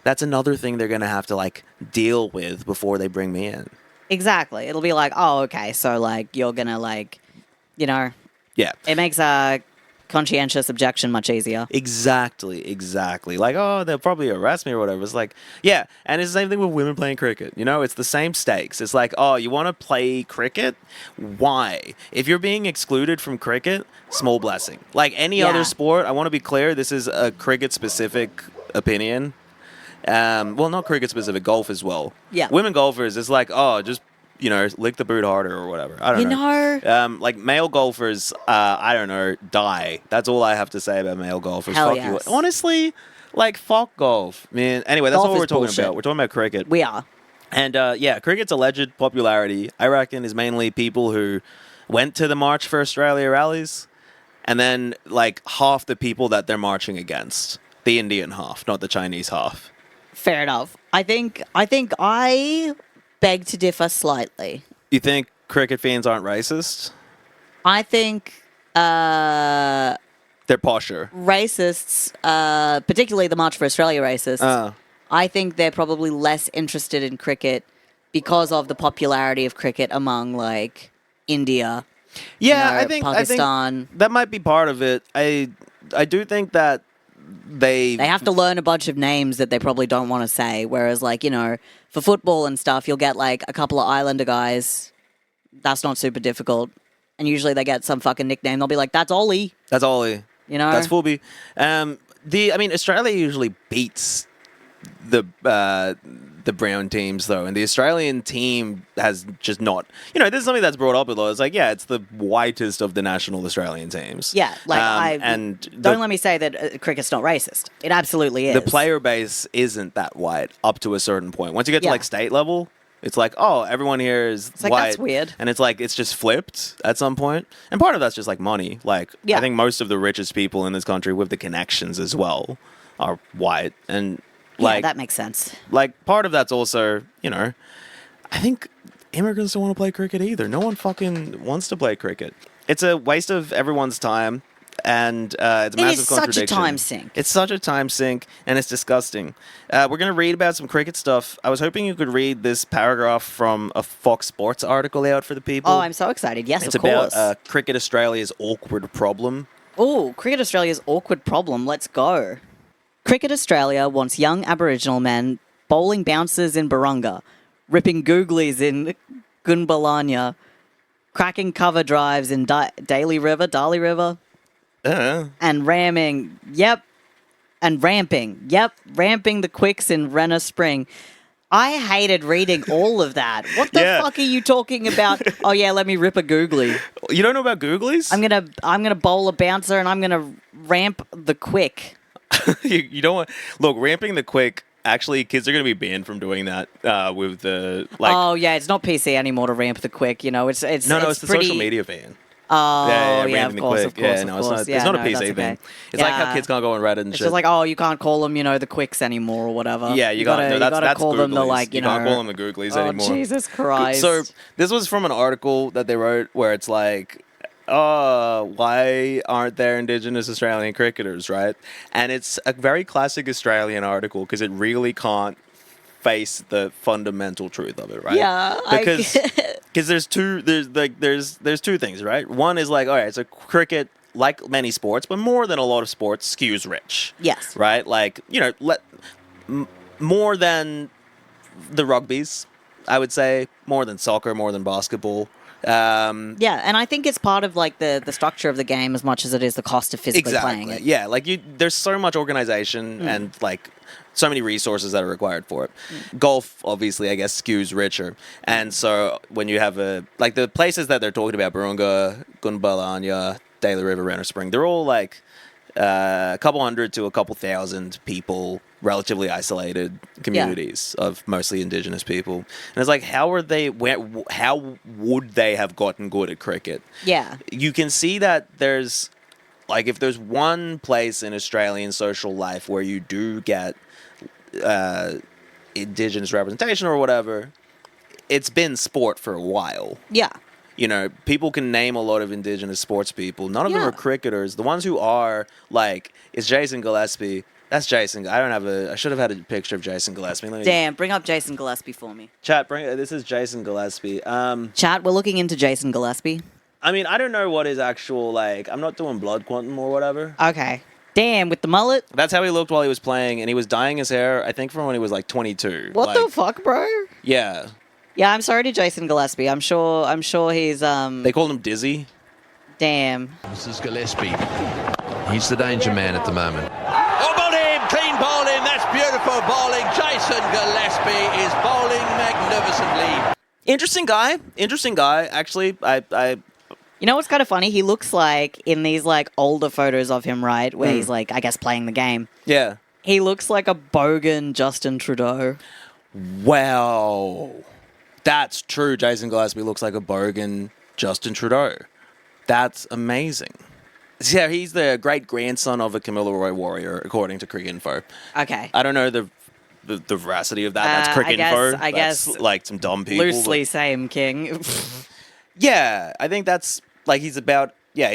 that's another thing they're going to have to, like, deal with before they bring me in. Exactly. It'll be like, oh, okay, so, like, you're going to, like, Yeah. It makes a conscientious objection much easier. Exactly. Like, oh, they'll probably arrest me or whatever. It's like, and it's the same thing with women playing cricket. It's the same stakes. It's like, oh, you want to play cricket? Why? If you're being excluded from cricket, small blessing. Like any other sport, I want to be clear, this is a cricket-specific opinion. Well, not cricket-specific, golf as well. Yeah. Women golfers, it's like, oh, just... lick the boot harder or whatever. I don't know. Like male golfers, I don't know, die. That's all I have to say about male golfers. Hell fuck yes. you. Honestly, like fuck golf, man. Anyway, that's Golf what we're is talking bullshit. about. We're talking about cricket. We are. And cricket's alleged popularity, I reckon, is mainly people who went to the March for Australia rallies, and then like half the people that they're marching against, the Indian half, not the Chinese half. Fair enough. I think I beg to differ slightly. You think cricket fans aren't racist? I think they're posher. Racists, particularly the March for Australia racists, I think they're probably less interested in cricket because of the popularity of cricket among, like, India. Yeah, Pakistan. I think that might be part of it. I do think that they have to learn a bunch of names that they probably don't want to say. Whereas, like, for football and stuff, you'll get, like, a couple of Islander guys. That's not super difficult. And usually they get some fucking nickname. They'll be like, that's Ollie. That's Ollie. That's Fulby. Australia usually beats the brown teams, though, and the Australian team has just not. This is something that's brought up a lot. It's like, it's the whitest of the national Australian teams. Yeah, like don't let me say that cricket's not racist. It absolutely is. The player base isn't that white up to a certain point. Once you get to like state level, It's like, oh, everyone here is like, white. that's weird. And it's like, it's just flipped at some point. And part of that's just like money. Like, Yeah. I think most of the richest people in this country with the connections as well are white. And like, that makes sense. like part of that's also, you know, I think immigrants don't want to play cricket either. No one fucking wants to play cricket. It's a waste of everyone's time. And it's a massive is such a contradiction. time sink. It's such a time sink, and it's disgusting. We're going to read about some cricket stuff. I was hoping you could read this paragraph from a Fox Sports article out for the people. Oh, I'm so excited. Yes, it's of course. about Cricket Australia's awkward problem. Oh, Cricket Australia's awkward problem. Let's go. Cricket Australia wants young Aboriginal men bowling bouncers in Barunga, ripping googlies in Gunbalanya, cracking cover drives in Daly River, and ramping the quicks in Renner Spring. I hated reading all of that. What the fuck are you talking about? Oh yeah, let me rip a googly. You don't know about googlies? I'm gonna bowl a bouncer and I'm gonna ramp the quick. you don't want... Look, ramping the quick... Actually, kids are going to be banned from doing that with the... like. Oh yeah, it's not PC anymore to ramp the quick. You know, it's No, it's the pretty... social media ban. Oh, yeah, ramping of course, the of quick. course, Yeah, of no, course. it's not a that's PC okay. thing. It's like how kids can't go on Reddit and It's shit. just like, oh, you can't call them, the quicks anymore or whatever. Yeah, you gotta call them the googlies. You can't call them the googlies anymore. Jesus Christ. So this was from an article that they wrote where it's like, oh, why aren't there Indigenous Australian cricketers, right? And it's a very classic Australian article because it really can't face the fundamental truth of it, right? Yeah, because there's two things, right? One is like, all right, so cricket, like many sports, but more than a lot of sports, skews rich. Yes. Right? Like, more than the rugbies, I would say, more than soccer, more than basketball. Yeah, and I think it's part of like the structure of the game as much as it is the cost of physically playing it. Yeah, like there's so much organization and like so many resources that are required for it. Golf, obviously, I guess, skews richer. And so when you have like the places that they're talking about, Barunga, Gunbalanya, Daly River, Renner Spring, they're all like a couple hundred to a couple thousand people, relatively isolated communities of mostly Indigenous people. And it's like, how would they have gotten good at cricket? Yeah. You can see that there's, like, if there's one place in Australian social life where you do get Indigenous representation or whatever, it's been sport for a while. Yeah. People can name a lot of Indigenous sports people. None of them Yeah. are cricketers. The ones who are, like, is Jason Gillespie. That's Jason. I should have had a picture of Jason Gillespie. Damn, bring up Jason Gillespie for me. Chat, this is Jason Gillespie. Chat, we're looking into Jason Gillespie. I mean, I don't know what his actual, like, I'm not doing blood quantum or whatever. Okay. Damn, with the mullet? That's how he looked while he was playing, and he was dyeing his hair, I think, from when he was, like, 22. What the fuck, bro? Yeah. Yeah, I'm sorry to Jason Gillespie. I'm sure he's They called him Dizzy. Damn. This is Gillespie. He's the danger man at the moment. Oh, ball him! Clean bowl him! That's beautiful bowling. Jason Gillespie is bowling magnificently. Interesting guy. Actually, I You know what's kind of funny? He looks like, in these, like, older photos of him, right, where he's, like, I guess playing the game. yeah. He looks like a bogan Justin Trudeau. Wow. That's true. Jason Gillespie looks like a bogan Justin Trudeau. That's amazing. Yeah, he's the great-grandson of a Camilla Roy Warrior, according to Cricket Info. Okay. I don't know the veracity of that. That's Cricket Info. I guess That's, like, some dumb people. Loosely same, King. Yeah, I think that's, like, he's about... Yeah,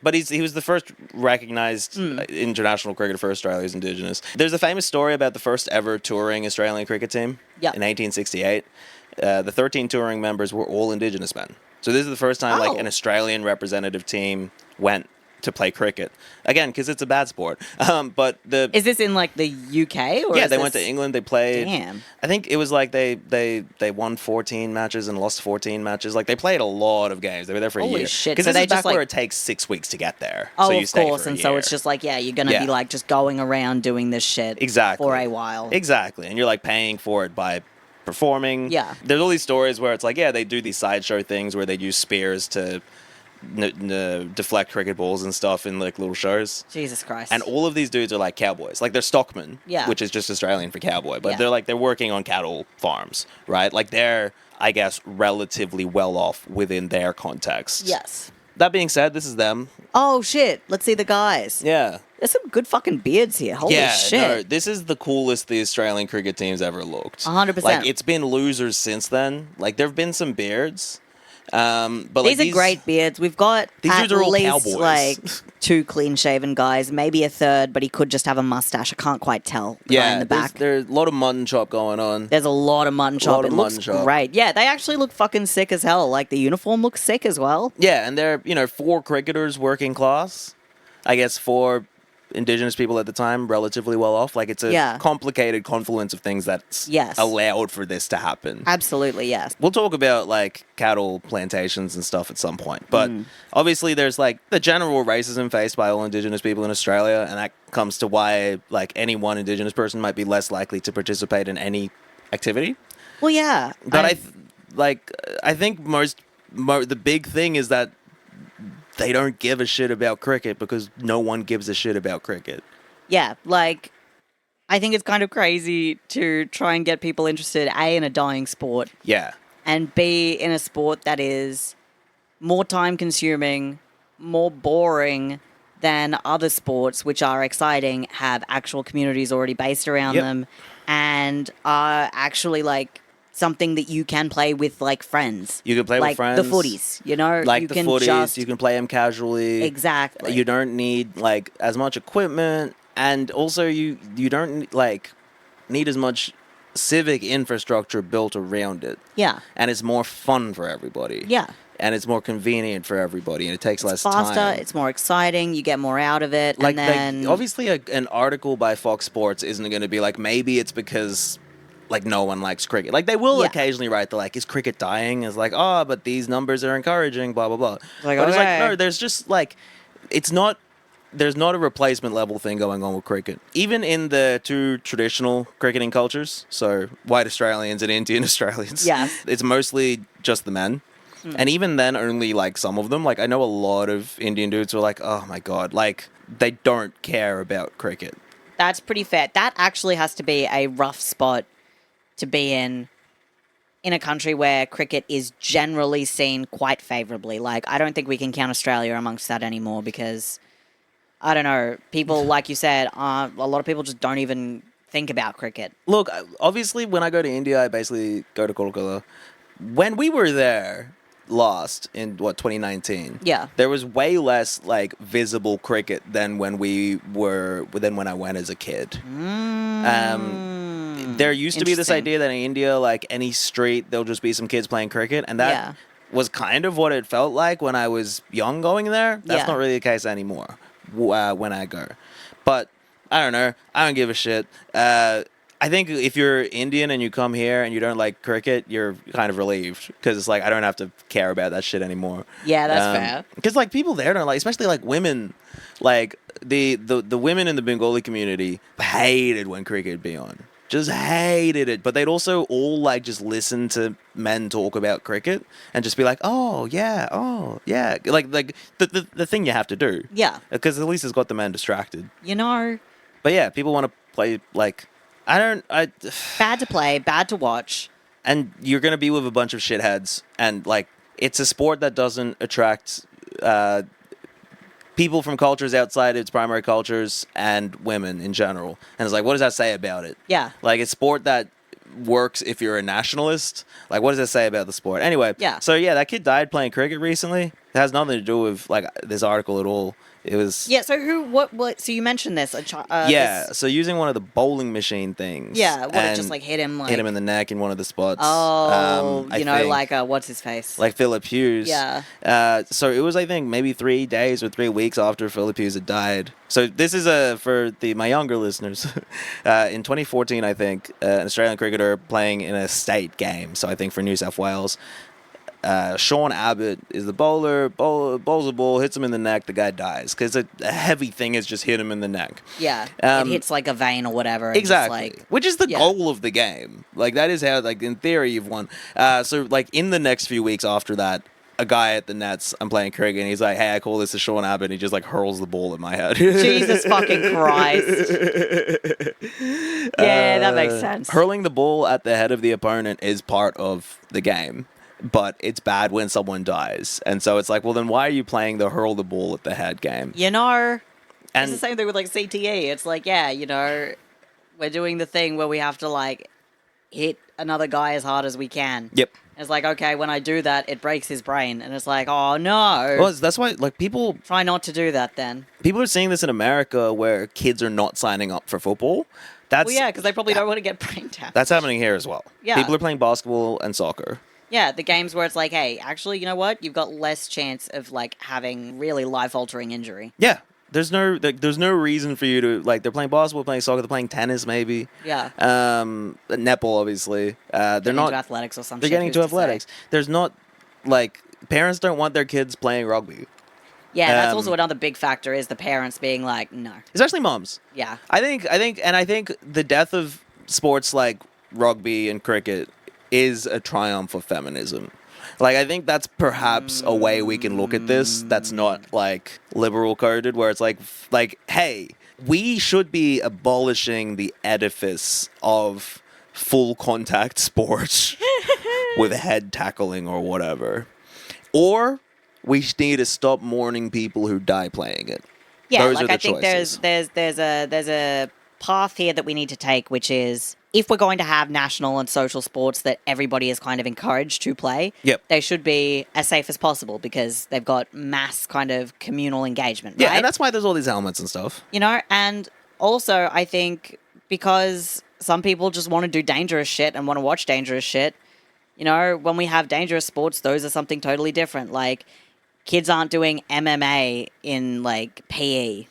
but he was the first recognized international cricketer for Australia who's Indigenous. There's a famous story about the first ever touring Australian cricket team in 1868. The 13 touring members were all Indigenous men. So this is the first time like an Australian representative team went to play cricket. Again, because it's a bad sport. But Is this in, like, the UK? Or they went to England. They played. Damn. I think it was like they won 14 matches and lost 14 matches. Like, they played a lot of games. They were there for a year. Holy shit. Because So this they is back just, like... where it takes 6 weeks to get there. Oh, so you of stay course. for a And so year. it's just like, you're going to be, like, just going around doing this shit Exactly. for a while. Exactly. And you're, like, paying for it by performing. Yeah. There's all these stories where it's like, they do these sideshow things where they use spears to deflect cricket balls and stuff in like little shows. Jesus Christ. And all of these dudes are like cowboys. Like they're stockmen, Yeah. which is just Australian for cowboy. But Yeah. they're working on cattle farms, right? Like they're, I guess, relatively well off within their context. Yes. That being said, this is them. Oh, shit. Let's see the guys. Yeah. There's some good fucking beards here. Holy yeah, shit. no, this is the coolest the Australian cricket team's ever looked. 100%. Like, it's been losers since then. Like, there have been some beards. But These are great beards. We've got These at dudes are all least cowboys. like 2 clean-shaven guys, maybe a third, but he could just have a mustache. I can't quite tell. The guy in the back. There's a lot of mutton chop going on. There's a lot of mutton chop. lot of It looks mutton chop. great. Yeah, they actually look fucking sick as hell. Like the uniform looks sick as well. Yeah, and they're, 4 cricketers working class. I guess 4 Indigenous people at the time, relatively well off. Like, it's a Yeah. complicated confluence of things that's Yes. allowed for this to happen. Absolutely, yes. We'll talk about, like, cattle plantations and stuff at some point. But obviously there's, like, the general racism faced by all Indigenous people in Australia, and that comes to why, like, any one Indigenous person might be less likely to participate in any activity. Well, yeah. But I think the big thing is that they don't give a shit about cricket because no one gives a shit about cricket. Yeah, like, I think it's kind of crazy to try and get people interested, A, in a dying sport, Yeah. and B, in a sport that is more time-consuming, more boring than other sports, which are exciting, have actual communities already based around Yep. them, and are actually, like, something that you can play with, like, friends. You can play like with friends. the footies, you know? Like you the can footies, just... you can play them casually. Exactly. You don't need, like, as much equipment, and also you don't, like, need as much civic infrastructure built around it. Yeah. And it's more fun for everybody. Yeah. And it's more convenient for everybody, and it takes less Faster, time. it's more exciting, you get more out of it, Like, and then... obviously an article by Fox Sports isn't going to be like, maybe it's because, like, no one likes cricket. Like, they will Yeah. occasionally write the, like, is cricket dying? It's like, oh, but these numbers are encouraging, blah, blah, blah. Like, but it's like, okay. no, there's just, like, there's not a replacement level thing going on with cricket. Even in the 2 traditional cricketing cultures, so white Australians and Indian Australians, Yes. it's mostly just the men. And even then, only, like, some of them. Like, I know a lot of Indian dudes who are like, oh, my God. Like, they don't care about cricket. That's pretty fair. That actually has to be a rough spot to be in a country where cricket is generally seen quite favourably. Like, I don't think we can count Australia amongst that anymore because, I don't know, people, like you said, a lot of people just don't even think about cricket. Look, obviously, when I go to India, I basically go to Kolkata. When we were there last in 2019, Yeah. there was way less, like, visible cricket than when I went as a kid. There used to be this Interesting. idea that in India, like, any street, there'll just be some kids playing cricket, and that Yeah. was kind of what it felt like when I was young going there. That's Yeah. not really the case anymore when I go. But I don't know. I don't give a shit. I think if you're Indian and you come here and you don't like cricket, you're kind of relieved because it's like I don't have to care about that shit anymore. Yeah, that's fair. Because like people there don't like, especially like women, like the women in the Bengali community hated when cricket would be on. Just hated it. But they'd also all like just listen to men talk about cricket and just be like, oh yeah. Like the thing you have to do. Yeah. Because at least it's got the men distracted. You know, But yeah, people want to play like bad to play, bad to watch. and you're gonna be with a bunch of shitheads, and like it's a sport that doesn't attract people from cultures outside its primary cultures and women in general. And it's like, what does that say about it? Yeah. Like a sport that works if you're a nationalist. Like, what does that say about the sport? Anyway, Yeah. So yeah, that kid died playing cricket recently. It has nothing to do with like this article at all. It was Yeah, so what, so you mentioned this. yeah. this- So using one of the bowling machine things. yeah, what, it and just like hit him like. hit him in the neck in one of the spots. Oh, I you know, think. like, what's his face? Like Philip Hughes. Yeah. So it was, I think, maybe 3 days or 3 weeks after Philip Hughes had died. So this is for my younger listeners. In 2014, I think, an Australian cricketer playing in a state game. So I think for New South Wales. Sean Abbott is the bowler, bowls a ball, hits him in the neck, the guy dies. Because a heavy thing has just hit him in the neck. Yeah, Um, it hits like a vein or whatever. And Exactly. Just, like, Which is the yeah. goal of the game. Like, that is how, like, in theory, you've won. So, like, in the next few weeks after that, a guy at the nets. I'm playing cricket, and he's like, "Hey, I call this a Sean Abbott." And he just like hurls the ball at my head. Jesus fucking Christ. Yeah, that makes sense. Hurling the ball at the head of the opponent is part of the game, but it's bad when someone dies. And so it's like, well, then why are you playing the hurl the ball at the head game? You know, And it's the same thing with like CTE. It's like, yeah, you know, we're doing the thing where we have to like hit another guy as hard as we can. Yep. It's like, okay, when I do that, it breaks his brain. And it's like, oh, no. Well, that's why, like, people Try not to do that then. are seeing this in America where kids are not signing up for football. That's Well, yeah, because they probably don't want to get brain damage. that's happening here as well. Yeah. People are playing basketball and soccer. Yeah, the games where it's like, hey, actually, you know what? You've got less chance of like having really life-altering injury. Yeah. There's no reason for you to, like, they're playing basketball, playing soccer, they're playing tennis maybe. Yeah. Netball, obviously. They're Getting not into athletics or something. They're getting into athletics. There's not, like, parents don't want their kids playing rugby. Yeah, that's also another big factor is the parents being like, no. Especially moms. Yeah. I think the death of sports like rugby and cricket is a triumph of feminism. Like, I think that's perhaps a way we can look at this that's not, like, liberal coded, where it's like, hey, we should be abolishing the edifice of full contact sports with head tackling or whatever. Or we need to stop mourning people who die playing it. Yeah, Those like are the I think choices. there's a path here that we need to take, which is if we're going to have national and social sports that everybody is kind of encouraged to play, Yep. they should be as safe as possible because they've got mass kind of communal engagement, Yeah, right? and that's why there's all these helmets and stuff. You know, and also I think because some people just want to do dangerous shit and want to watch dangerous shit, you know, when we have dangerous sports, those are something totally different. Like, kids aren't doing MMA in, like, PE.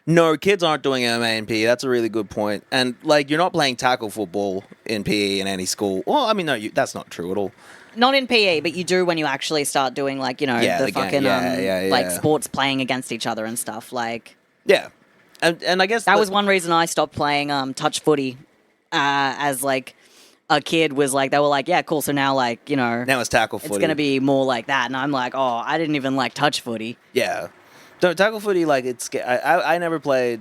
No, kids aren't doing MMA and PE. That's a really good point. And, like, you're not playing tackle football in PE in any school. Well, I mean, no, that's not true at all. Not in PE, but you do when you actually start doing, like, you know, Yeah, the the game. fucking, Yeah. like, sports playing against each other and stuff. Like, Yeah. And I guess that was one reason I stopped playing touch footy as, like, a kid was like, they were like, yeah, cool, so now, like, you know, Now it's tackle footy. it's going to be more like that. And I'm like, oh, I didn't even like touch footy. Yeah. No, tackle footy, like, it's... I never played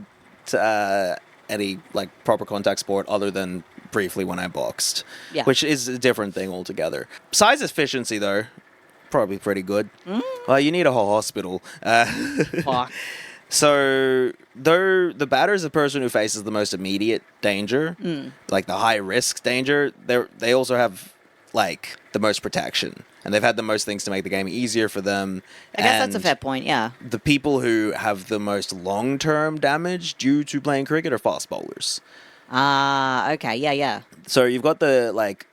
any, like, proper contact sport other than briefly when I boxed. Yeah. Which is a different thing altogether. Size efficiency, though, probably pretty good. Well, you need a whole hospital. Fuck. So, though the batter is the person who faces the most immediate danger, like the high risk danger, they also have, like, the most protection. And they've had the most things to make the game easier for them. I guess that's a fair point, yeah. The people who have the most long-term damage due to playing cricket are fast bowlers. Okay, yeah. So you've got the, like...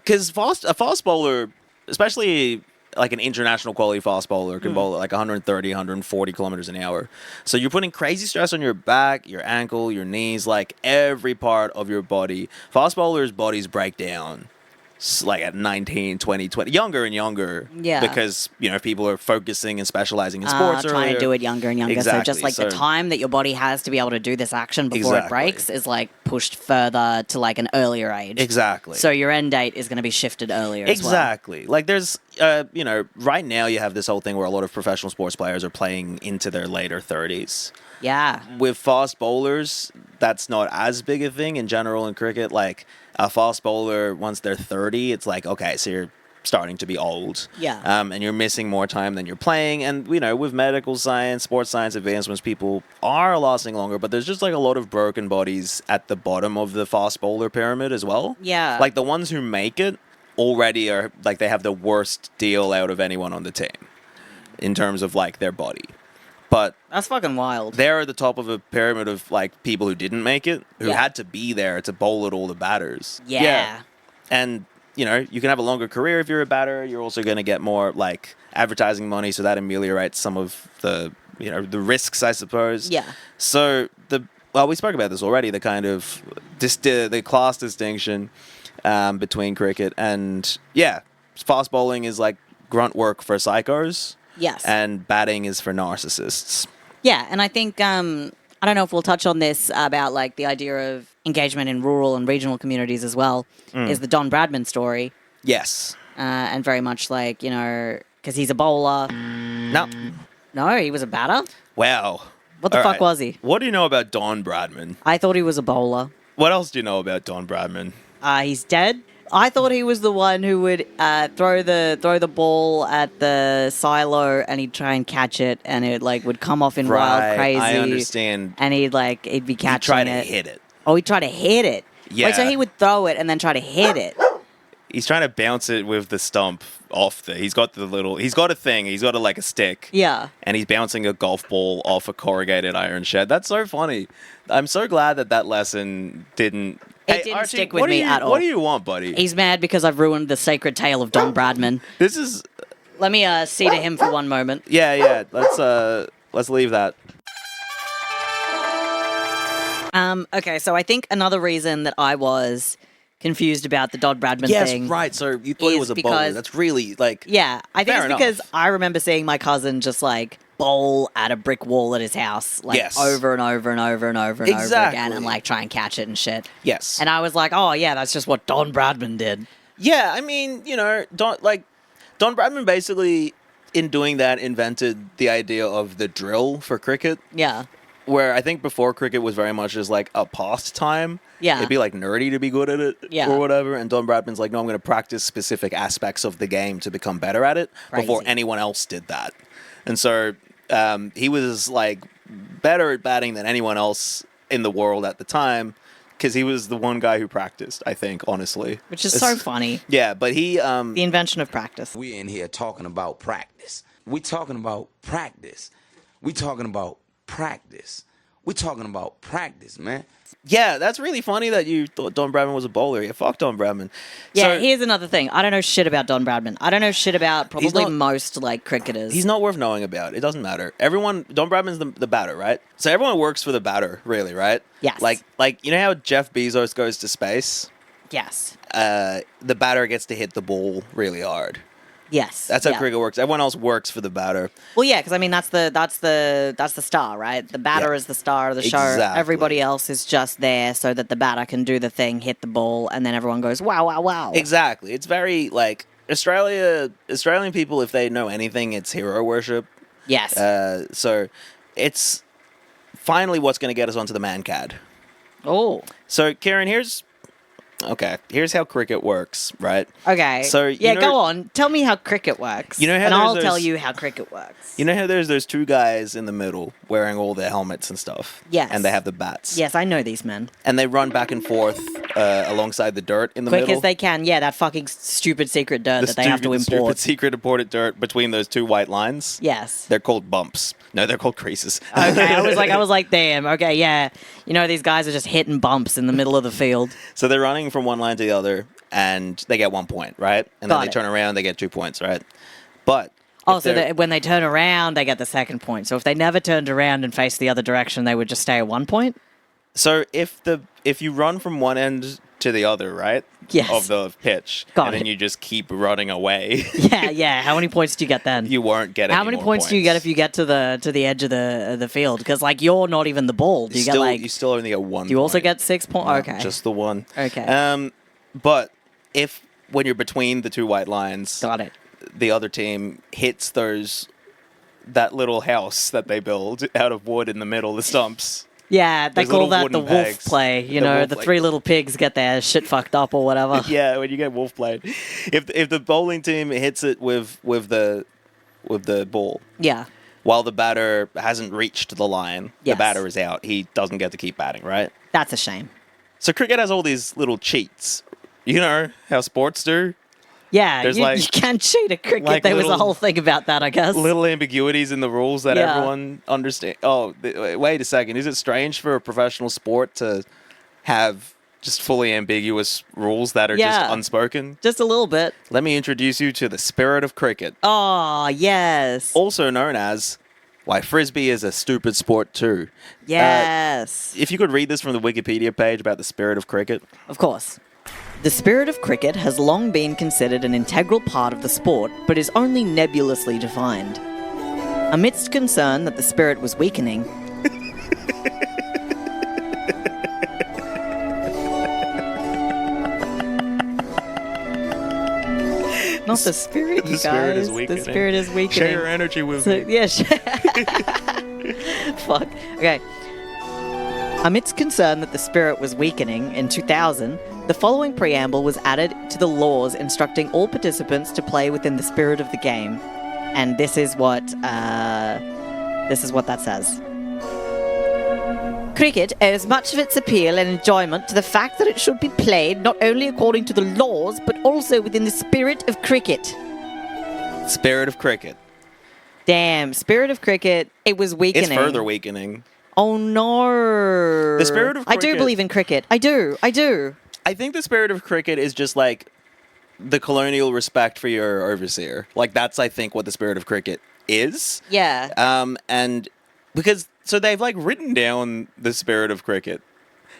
Because a fast bowler, especially like an international quality fast bowler, can bowl at like 130, 140 kilometers an hour. So you're putting crazy stress on your back, your ankle, your knees, like every part of your body. Fast bowlers' bodies break down like at 19, 20, younger and younger. Yeah. Because, you know, people are focusing and specializing in sports Trying earlier. to do it younger and younger. Exactly. So just like the time that your body has to be able to do this action before it Exactly. breaks is like pushed further to like an earlier age. Exactly. So your end date is going to be shifted earlier Exactly. Like there's, you know, right now you have this whole thing where a lot of professional sports players are playing into their later 30s. as well. Yeah. With fast bowlers, that's not as big a thing in general in cricket. Like a fast bowler, once they're 30, it's like, okay, so you're starting to be old. Yeah. And you're missing more time than you're playing. And, you know, with medical science, sports science advancements, people are lasting longer, but there's just like a lot of broken bodies at the bottom of the fast bowler pyramid as well. Yeah. Like the ones who make it already are like they have the worst deal out of anyone on the team in terms of like their body. But That's fucking wild. they're at the top of a pyramid of like people who didn't make it, who Yeah. had to be there to bowl at all the batters. Yeah. And, you know, you can have a longer career if you're a batter. You're also going to get more like advertising money, so that ameliorates some of the, you know, the risks, I suppose. Yeah. So we spoke about this already, the kind of the class distinction between cricket and fast bowling is like grunt work for psychos. Yes. And batting is for narcissists. Yeah, and I think I don't know if we'll touch on this about like the idea of engagement in rural and regional communities as well. Is the Don Bradman story, Yes. and very much like, you know, because he's a bowler. No. No, he was a batter. Wow. What the All fuck right. was he? What do you know about Don Bradman? I thought he was a bowler. What else do you know about Don Bradman? He's dead. I thought he was the one who would throw the ball at the silo and he'd try and catch it and it like would come off in wild crazy. I understand. And he'd be catching it. He'd try to hit it. Oh, he'd try to hit it. Yeah. Wait, so he would throw it and then try to hit it. He's trying to bounce it with the stump off the. He's got a thing. He's got a stick. Yeah. And he's bouncing a golf ball off a corrugated iron shed. That's so funny. I'm so glad that lesson didn't. It didn't Archie, stick with me at all. What do you want, buddy? He's mad because I've ruined the sacred tale of Don Bradman. This is. Let me see to him for one moment. Yeah. Let's leave that. Okay, so I think another reason that I was confused about the Don Bradman thing. Yes, right. So you thought he is was a bowler. because- That's really like. Yeah, I think Fair it's because enough. I remember seeing my cousin just bowl at a brick wall at his house, Yes. over and over and over and over and over Exactly. again, and try and catch it and shit. Yes. And I was like, oh yeah, that's just what Don Bradman did. Yeah, I mean, Don Bradman basically, in doing that, invented the idea of the drill for cricket. Yeah, Where I think before cricket was very much just like a pastime. Yeah. It'd be nerdy to be good at it Yeah. or whatever. And Don Bradman's like, no, I'm going to practice specific aspects of the game to become better at it before Crazy. anyone else did that. And so he was better at batting than anyone else in the world at the time because he was the one guy who practiced, I think, honestly. which is so funny. Yeah, but he... The invention of practice. We in here talking about practice. We talking about practice. We talking about practice. We talking about practice, man. Yeah, that's really funny that you thought Don Bradman was a bowler. Yeah, fuck Don Bradman. Yeah, So, here's another thing. I don't know shit about Don Bradman. I don't know shit about probably not- most cricketers. he's not worth knowing about. It doesn't matter. Don Bradman's the batter, right? So everyone works for the batter, really, right? Yes. Like you know how Jeff Bezos goes to space? Yes. The batter gets to hit the ball really hard. Yes. That's how yeah. cricket works. Everyone else works for the batter. Well, yeah, because I mean that's the star, right? The batter Yeah. is the star of the show. Exactly. Everybody else is just there so that the batter can do the thing, hit the ball, and then everyone goes, wow, wow, wow. Exactly. It's very Australian people, if they know anything, it's hero worship. Yes. So it's finally what's going to get us onto the Mankad. Oh. So, Kieran, here's how cricket works, right? Okay. So, go on. Tell me how cricket works. You know how and there's I'll those- tell you how cricket works. You know how there's those two guys in the middle wearing all their helmets and stuff? Yes. And they have the bats. Yes, I know these men. And they run back and forth alongside the dirt in the Quick middle. as they can. Yeah, that fucking stupid secret dirt that they have to The stupid import. secret imported dirt between those two white lines. Yes. They're called bumps. No, they're called creases. Okay, I was like, damn. Okay, yeah. These guys are just hitting bumps in the middle of the field. So they're running from one line to the other, and they get 1 point, right? And Got then they it. turn around, they get 2 points, right? But Oh, if so they're- when they turn around, they get the second point. So if they never turned around and faced the other direction, they would just stay at 1 point? So if you run from one end to the other, right? Yes. Of the pitch, Got and then it. you just keep running away, Yeah. How many points do you get then? you won't get. How any many more points do you get if you get to the edge of the field? Because you're not even the ball. Do you you still only get 1. Do you also point. get 6 points? No, Okay. just the one. Okay. But when you're between the two white lines, Got it. the other team hits that little house that they build out of wood in the middle, the stumps. Yeah, they Those call little that the wooden wolf pegs. play. The wolf, The like- three little pigs get their shit fucked up or whatever. Yeah, when you get wolf played, if the bowling team hits it with the ball, Yeah. while the batter hasn't reached the line, Yes. the batter is out. He doesn't get to keep batting, right? That's a shame. So cricket has all these little cheats. You know how sports do? Yeah, There's you can't cheat at cricket. like There was a little- whole thing about that, I guess. Little ambiguities in the rules that Yeah. everyone understands. Oh, wait a second. Is it strange for a professional sport to have just fully ambiguous rules that are Yeah. just unspoken? Just a little bit. Let me introduce you to the spirit of cricket, Oh, yes. also known as why Frisbee is a stupid sport too. Yes. If you could read this from the Wikipedia page about the spirit of cricket. Of course. The spirit of cricket has long been considered an integral part of the sport, but is only nebulously defined. Amidst concern that the spirit was weakening, Not the spirit, you The spirit is guys. weakening. The spirit is weakening. Share your energy with So, me. yeah. Fuck. Okay. Amidst concern that the spirit was weakening in 2000, the following preamble was added to the laws instructing all participants to play within the spirit of the game. And this is what that says. Cricket owes much of its appeal and enjoyment to the fact that it should be played not only according to the laws, but also within the spirit of cricket. Spirit of cricket. Damn, spirit of cricket, it was weakening. It's further weakening. Oh no. The spirit of I do cricket- believe in cricket. I do. I think the spirit of cricket is just like the colonial respect for your overseer. Like that's, I think, what the spirit of cricket is. Yeah. And because so they've like written down the spirit of cricket,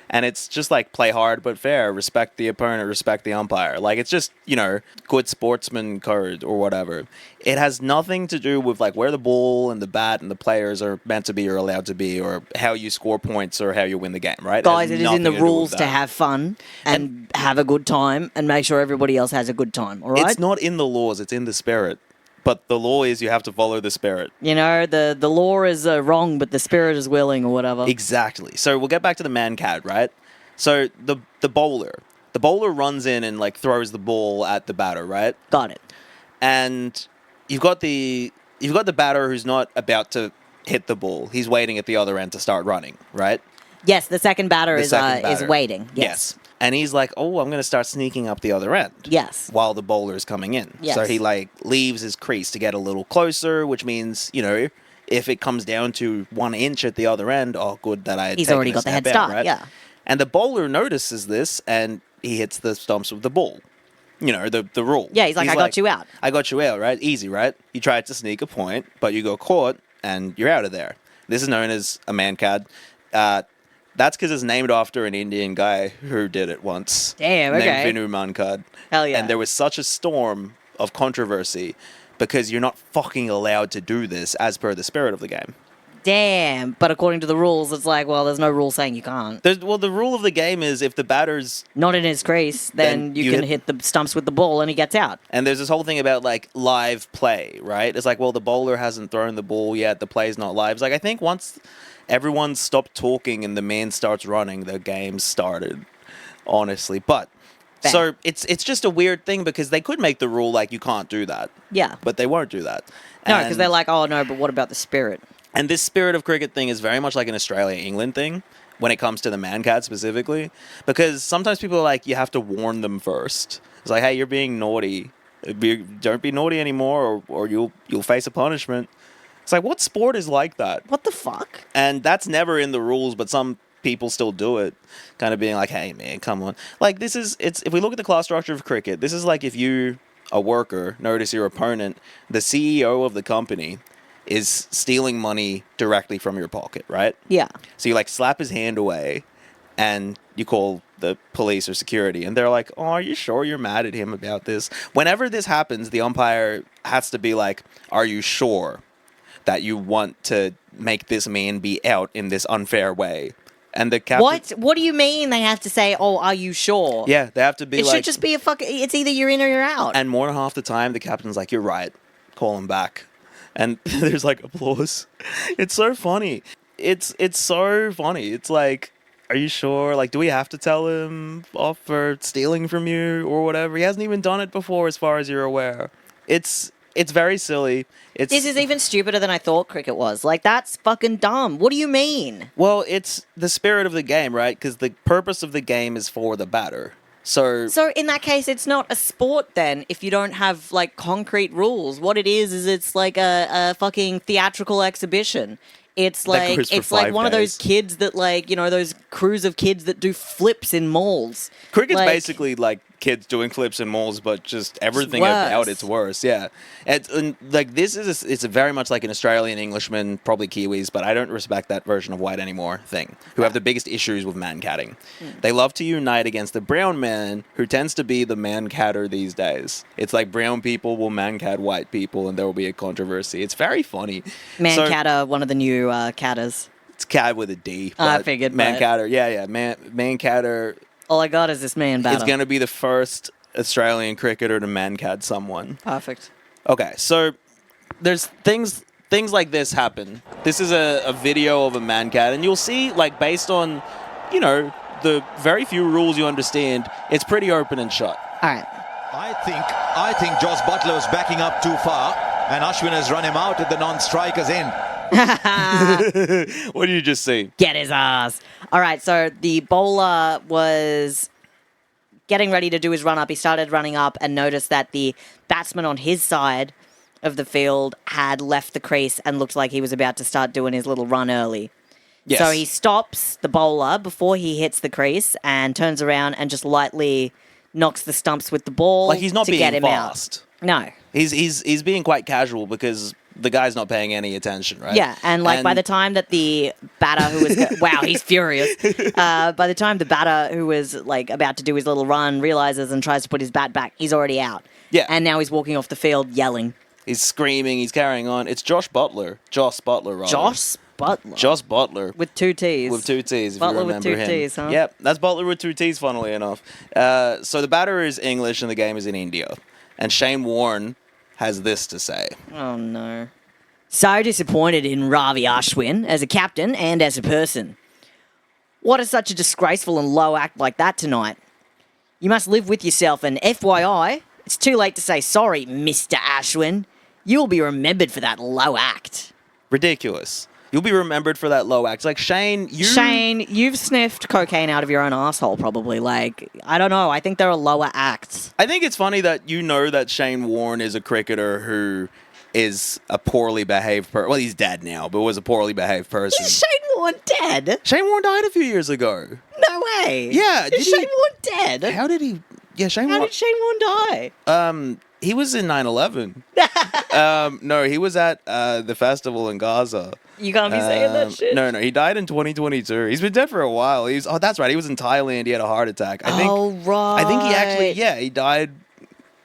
and it's just like play hard but fair, respect the opponent, respect the umpire. Like it's just, you know, good sportsman code or whatever. It has nothing to do with like where the ball and the bat and the players are meant to be or allowed to be, or how you score points or how you win the game, right? Guys, it is in the nothing to do with rules to that. have fun and have a good time and make sure everybody else has a good time, all right? It's not in the laws, it's in the spirit. But the law is you have to follow the spirit. You know, the law is wrong, but the spirit is willing or whatever. Exactly. So we'll get back to the Mankad, right? So the bowler runs in and like throws the ball at the batter, right? Got it. And you've got the batter who's not about to hit the ball. He's waiting at the other end to start running, right? Yes, the second batter The is second batter. waiting. Yes. And he's like, "Oh, I'm going to start sneaking up the other end." Yes. While the bowler is coming in. Yes. So he like leaves his crease to get a little closer, which means, you know, if it comes down to 1 inch at the other end, oh, good that I had He's taken already a got the step head out, start, right? yeah. And the bowler notices this and he hits the stumps with the ball. You know, the rule. Yeah, he's like, "I got you out." I got you out, right? Easy, right? You tried to sneak a point, but you got caught and you're out of there. This is known as a Mankad. That's because it's named after an Indian guy who did it once. Damn, okay. Named Vinu Mankad. Hell yeah. And there was such a storm of controversy because you're not fucking allowed to do this as per the spirit of the game. Damn. But according to the rules, it's like, well, there's no rule saying you can't. Well, the rule of the game is if the batter's... Not in his crease, then Then you you can hit- hit the stumps with the ball and he gets out. And there's this whole thing about, like, live play, right? It's like, well, the bowler hasn't thrown the ball yet. The play's not live. It's like, I think once everyone stopped talking and the man starts running, the game started, honestly. But, Fair. so it's just a weird thing because they could make the rule like you can't do that. Yeah. But they won't do that. No, because And- they're like, oh, no, but what about the spirit? And this spirit of cricket thing is very much like an Australia-England thing when it comes to the Mankad specifically. Because sometimes people are like, you have to warn them first. It's like, hey, you're being naughty. Don't be naughty anymore or you'll face a punishment. It's like, what sport is like that? What the fuck? And that's never in the rules, but some people still do it. Kind of being like, hey, man, come on. Like, if we look at the class structure of cricket, this is like if you, a worker, notice your opponent, the CEO of the company, is stealing money directly from your pocket, right? Yeah. So you like slap his hand away and you call the police or security and they're like, oh, are you sure you're mad at him about this? Whenever this happens, the umpire has to be like, are you sure that you want to make this man be out in this unfair way? And the captain... What do you mean they have to say, oh, are you sure? Yeah, they have to be It like... should just be a fucking... It's either you're in or you're out. And more than half the time, the captain's like, you're right. Call him back. And there's like applause. It's so funny. It's so funny. It's like, are you sure? Like, do we have to tell him off for stealing from you or whatever? He hasn't even done it before, as far as you're aware. It's very silly. This is even stupider than I thought cricket was. Like, that's fucking dumb. What do you mean? Well, it's the spirit of the game, right? Because the purpose of the game is for the batter. So in that case, it's not a sport then if you don't have, like, concrete rules. What it is it's like a fucking theatrical exhibition. It's like goes for it's like 5 one of those days. kids that, like, you know, those crews of kids that do flips in malls. cricket's Like, basically like kids doing flips in malls, but just everything worse. about it's worse. Yeah, and like this is it's very much like an Australian Englishman, probably Kiwis, but I don't respect that version of white anymore thing. Who have the biggest issues with man-catting. They love to unite against the brown man, who tends to be the man-catter these days. It's like brown people will man-cat white people, and there will be a controversy. It's very funny. Mancatter, one of the new catters. It's cat with a D. I but figured, but- man-catter. Yeah, man-catter. All I got is this man battle. It's going to be the first Australian cricketer to Mankad someone. Perfect. Okay, so there's things like this happen. This is a video of a Mankad, and you'll see, like, based on, the very few rules you understand, it's pretty open and shut. All right. I think Josh Butler's backing up too far, and Ashwin has run him out at the non-striker's end. What did you just see? Get his ass. All right, so the bowler was getting ready to do his run-up. He started running up and noticed that the batsman on his side of the field had left the crease and looked like he was about to start doing his little run early. Yes. So he stops the bowler before he hits the crease and turns around and just lightly knocks the stumps with the ball Like, he's not to being get him fast. out. No. He's being quite casual because the guy's not paying any attention, right? Yeah, and by the time that the batter who was... wow, he's furious. By the time the batter who was like about to do his little run realizes and tries to put his bat back, he's already out. Yeah. And now he's walking off the field yelling. He's screaming, he's carrying on. It's Josh Butler. Joss Butler, rather. Josh Butler? Joss Butler. With two T's. With two T's, if Butler you with remember two him. T's, huh? Yep, that's Butler with two T's, funnily enough. So the batter is English and the game is in India. And Shane Warne has this to say. Oh, no. So disappointed in Ravi Ashwin as a captain and as a person. What is such a disgraceful and low act like that tonight? You must live with yourself, and FYI, it's too late to say sorry, Mr. Ashwin. You'll be remembered for that low act. Ridiculous. You'll be remembered for that low act. Like, Shane, you've sniffed cocaine out of your own asshole, probably. Like, I don't know. I think there are lower acts. I think it's funny that you know that Shane Warne is a cricketer who is a poorly behaved person. Well, he's dead now, but was a poorly behaved person. Is Shane Warne dead? Shane Warne died a few years ago. No way. Yeah. Is Shane Warne dead? How did he... Yeah, Shane How Warne... did Shane Warne die? He was in 9/11. No, he was at the festival in Gaza. You can't be saying that shit. No, he died in 2022. He's been dead for a while. That's right. He was in Thailand. He had a heart attack. I think he actually, he died,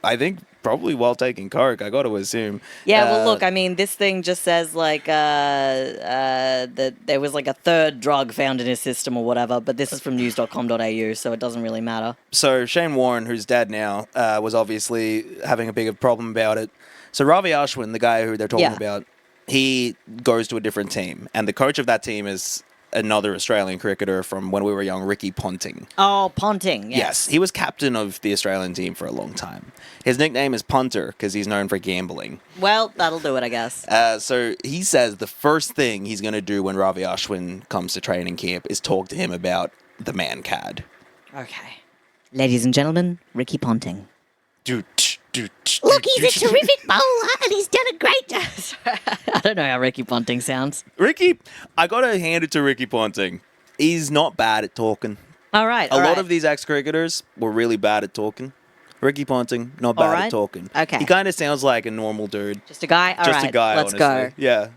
I think, probably while taking coke, I got to assume. Yeah, well, look, I mean, this thing just says, like, that there was, like, a third drug found in his system or whatever, but this is from news.com.au, so it doesn't really matter. So Shane Warne, who's dead now, was obviously having a big problem about it. So Ravi Ashwin, the guy who they're talking about, he goes to a different team, and the coach of that team is another Australian cricketer from when we were young, Ricky Ponting. Oh, Ponting, Yes, he was captain of the Australian team for a long time. His nickname is Punter because he's known for gambling. Well, that'll do it, I guess. So he says the first thing he's going to do when Ravi Ashwin comes to training camp is talk to him about the Mankad. Okay. Ladies and gentlemen, Ricky Ponting. Look, he's a terrific bowler and he's done a great job. I don't know how Ricky Ponting sounds. Ricky, I got to hand it to Ricky Ponting. He's not bad at talking. All right. A lot of these ex-cricketers were really bad at talking. Ricky Ponting, not bad at talking. Okay. He kind of sounds like a normal dude. Just a guy? All Just right, a guy, let's honestly. go. Yeah.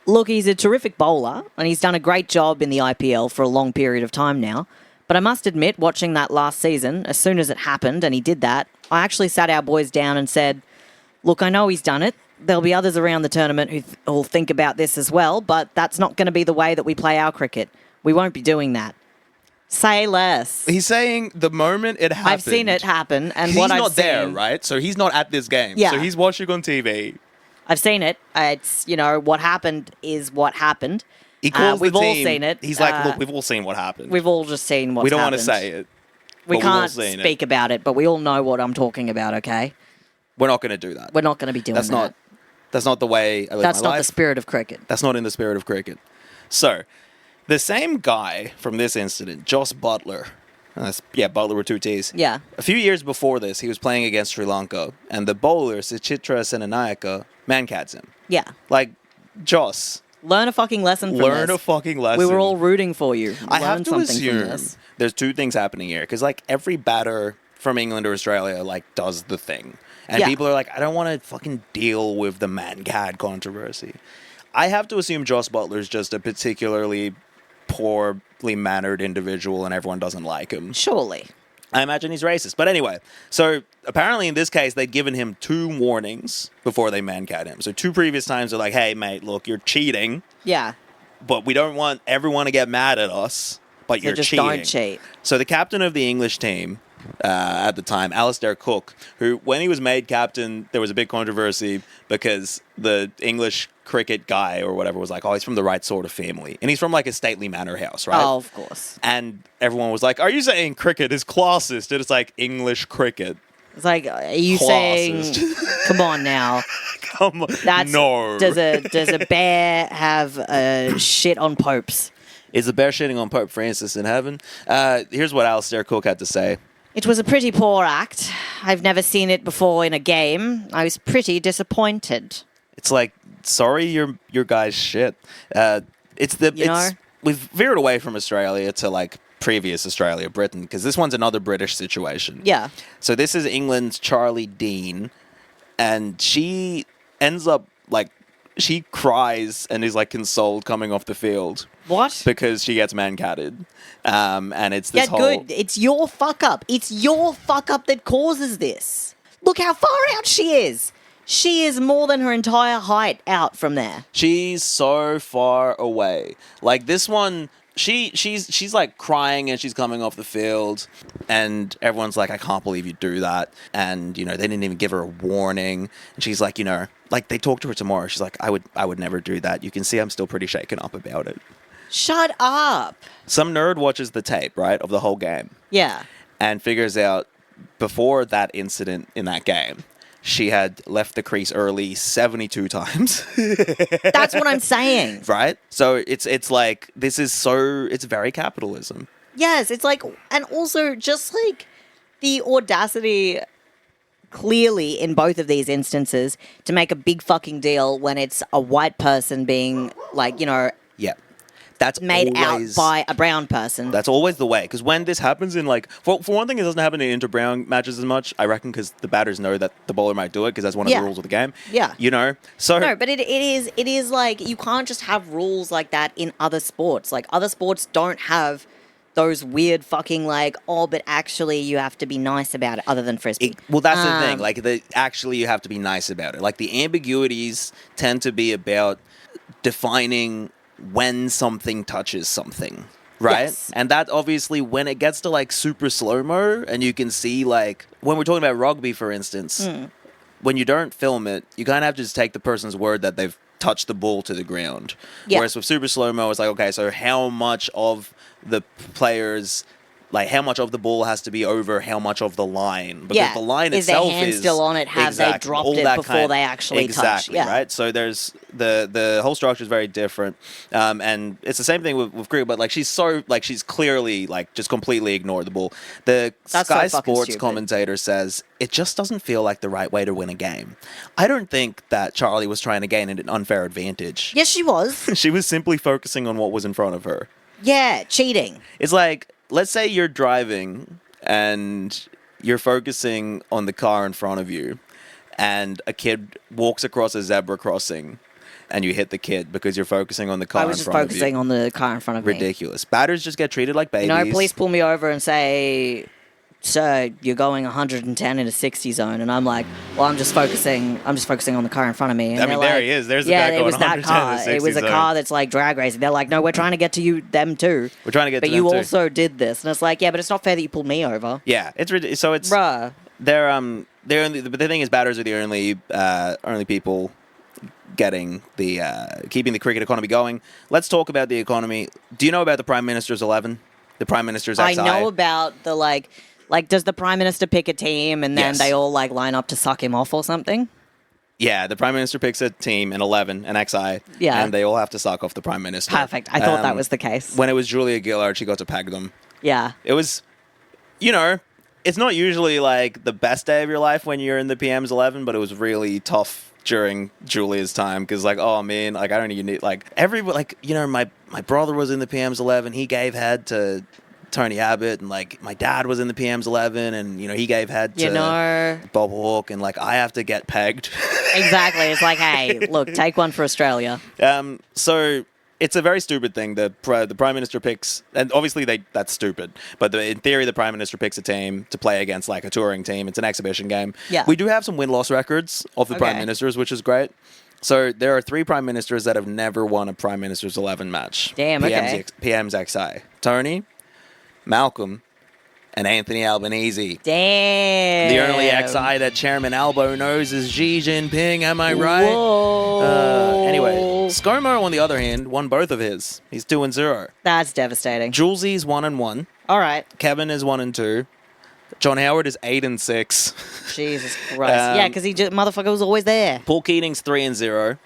Look, he's a terrific bowler, and he's done a great job in the IPL for a long period of time now. But I must admit, watching that last season, as soon as it happened and he did that, I actually sat our boys down and said, look, I know he's done it. There'll be others around the tournament who'll think about this as well, but that's not going to be the way that we play our cricket. We won't be doing that. Say less. He's saying the moment it happened. I've seen it happen, and he's what I've not seen, there, right? So he's not at this game. Yeah. So he's watching on TV. I've seen it. It's, what happened is what happened. He calls we've the all team. seen it. He's like, look, we've all seen what happened. We've all just seen what's We don't want happened. to say it. We but we've all can't seen speak about it, but we all know what I'm talking about, okay? We're not going to do that. We're not going to be doing that. That's not the way I live That's my not life. the spirit of cricket. That's not in the spirit of cricket. So, the same guy from this incident, Joss Butler. Butler with two T's. Yeah. A few years before this, he was playing against Sri Lanka, and the bowler, Suchitra Senanayaka, Mankads him. Yeah. Like, Joss. Learn a fucking lesson from Learn this. a fucking lesson. We were all rooting for you. I have Learn to something from assume this. there's two things happening here, because, like, every batter from England or Australia, like, does the thing. And people are like, I don't want to fucking deal with the Mankad controversy. I have to assume Joss Butler's just a particularly poorly mannered individual and everyone doesn't like him. Surely. I imagine he's racist. But anyway, so apparently in this case, they'd given him 2 warnings before they Mankad him. So 2 previous times they're like, hey, mate, look, you're cheating. Yeah. But we don't want everyone to get mad at us, but So you're just cheating. don't cheat. So the captain of the English team at the time, Alistair Cook, who, when he was made captain, there was a big controversy because the English cricket guy or whatever was like, oh, he's from the right sort of family. And he's from like a stately manor house, right? Oh, of course. And everyone was like, are you saying cricket is classist? And it's like, English cricket. It's like, are you saying? Come on now. Come on. That's, no. Does a bear have a shit on popes? Is the bear shitting on Pope Francis in heaven? Here's what Alistair Cook had to say. It was a pretty poor act. I've never seen it before in a game. I was pretty disappointed. It's like, sorry, your guy's shit. We've veered away from Australia to like previous Australia, Britain, because this one's another British situation. Yeah. So this is England's Charlie Dean, and she ends up like, she cries and is like consoled coming off the field. What? Because she gets mankaded. And it's this whole... good. It's your fuck up. It's your fuck up that causes this. Look how far out she is. She is more than her entire height out from there. She's so far away. Like this one, she's like crying and she's coming off the field, and everyone's like, I can't believe you do that. And, they didn't even give her a warning. And she's like, like they talk to her tomorrow. She's like, I would never do that. You can see I'm still pretty shaken up about it. Shut up. Some nerd watches the tape, right, of the whole game. Yeah. And figures out before that incident in that game, she had left the crease early 72 times. That's what I'm saying. Right? So it's like, it's very capitalism. Yes, it's like, and also just like the audacity clearly in both of these instances to make a big fucking deal when it's a white person being like, Yeah. That's made always, out by a brown person. That's always the way. Because when this happens in like, for one thing, it doesn't happen in inter-brown matches as much, I reckon, because the batters know that the bowler might do it because that's one of the rules of the game. Yeah. So no, but it is like, you can't just have rules like that in other sports. Like, other sports don't have those weird fucking like, oh, but actually you have to be nice about it, other than Frisbee. Well, that's the thing. Like, actually you have to be nice about it. Like, the ambiguities tend to be about defining when something touches something, right? Yes. And that obviously, when it gets to like super slow-mo, and you can see like, when we're talking about rugby, for instance, when you don't film it, you kind of have to just take the person's word that they've touched the ball to the ground. Yeah. Whereas with super slow-mo, it's like, okay, so how much of the players... Like, how much of the ball has to be over how much of the line? Because the line itself is... Is their hand still on it? Have they dropped it before they actually touch? Exactly, right? So there's... The whole structure is very different. And it's the same thing with cricket, but, like, she's clearly, like, just completely ignored the ball. The Sky Sports commentator says, it just doesn't feel like the right way to win a game. I don't think that Charlie was trying to gain an unfair advantage. Yes, she was. She was simply focusing on what was in front of her. Yeah, cheating. It's like... Let's say you're driving and you're focusing on the car in front of you, and a kid walks across a zebra crossing and you hit the kid because you're focusing on the car in front of you. I was just focusing on the car in front of me. Ridiculous. Batters just get treated like babies. Police pull me over and say, sir, you're going 110 in a 60 zone. And I'm like, well, I'm just focusing on the car in front of me. And I mean, there he is. There's the guy going 110 in a 60 zone. It was a car that's like drag racing. They're like, no, we're trying to get to them too. We're trying to get to them too. But you also did this. And it's like, yeah, but it's not fair that you pulled me over. Yeah, it's ridiculous. So it's... Bruh. They're only, but the thing is, batters are the only people getting the keeping the cricket economy going. Let's talk about the economy. Do you know about the Prime Minister's 11? The Prime Minister's XI? I know about the like, does the Prime Minister pick a team and then they all like line up to suck him off or something? Yeah, the Prime Minister picks a team, an 11, an XI, and they all have to suck off the Prime Minister. Perfect. I thought that was the case. When it was Julia Gillard, she got to peg them. Yeah. It was, it's not usually like the best day of your life when you're in the PM's 11, but it was really tough during Julia's time because, like, oh man, like I don't even need my brother was in the PM's 11. He gave head to Tony Abbott, and like my dad was in the PM's 11, and he gave head to Bob Hawke, and like I have to get pegged. Exactly. It's like, hey, look, take one for Australia. So it's a very stupid thing. The Prime Minister picks, and obviously that's stupid, but in theory the Prime Minister picks a team to play against like a touring team. It's an exhibition game. Yeah. We do have some win-loss records of the Prime Ministers, which is great. So there are 3 Prime Ministers that have never won a Prime Minister's 11 match. Damn, PM's XI. Tony, Malcolm, and Anthony Albanese. Damn. The only XI that Chairman Albo knows is Xi Jinping, am I right? Whoa. Anyway, ScoMo, on the other hand, won both of his. He's 2-0. That's devastating. Julesie's 1-1. All right. Kevin is 1-2. John Howard is 8-6. Jesus Christ. Yeah, because motherfucker was always there. Paul Keating's 3-0.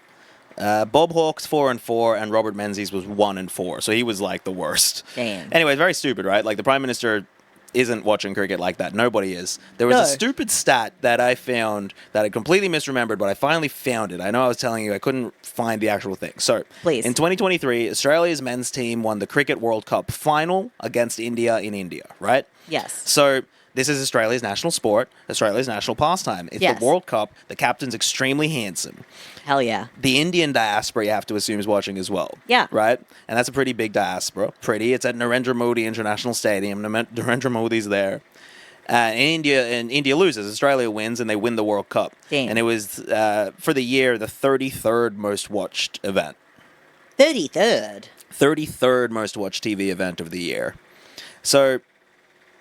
Bob Hawke's 4-4, and Robert Menzies was 1-4. So he was like the worst. Damn. Anyway, very stupid, right? Like the Prime Minister isn't watching cricket like that. Nobody is. There was a stupid stat that I found that I completely misremembered, but I finally found it. I know I was telling you I couldn't find the actual thing. So, please. In 2023, Australia's men's team won the Cricket World Cup final against India in India, right? Yes. So, this is Australia's national sport, Australia's national pastime. It's the World Cup. The captain's extremely handsome. Hell yeah. The Indian diaspora, you have to assume, is watching as well. Yeah. Right? And that's a pretty big diaspora. Pretty. It's at Narendra Modi International Stadium. Narendra Modi's there. And India loses. Australia wins, and they win the World Cup. Damn. And it was, for the year, the 33rd most watched event. 33rd? 33rd most watched TV event of the year. So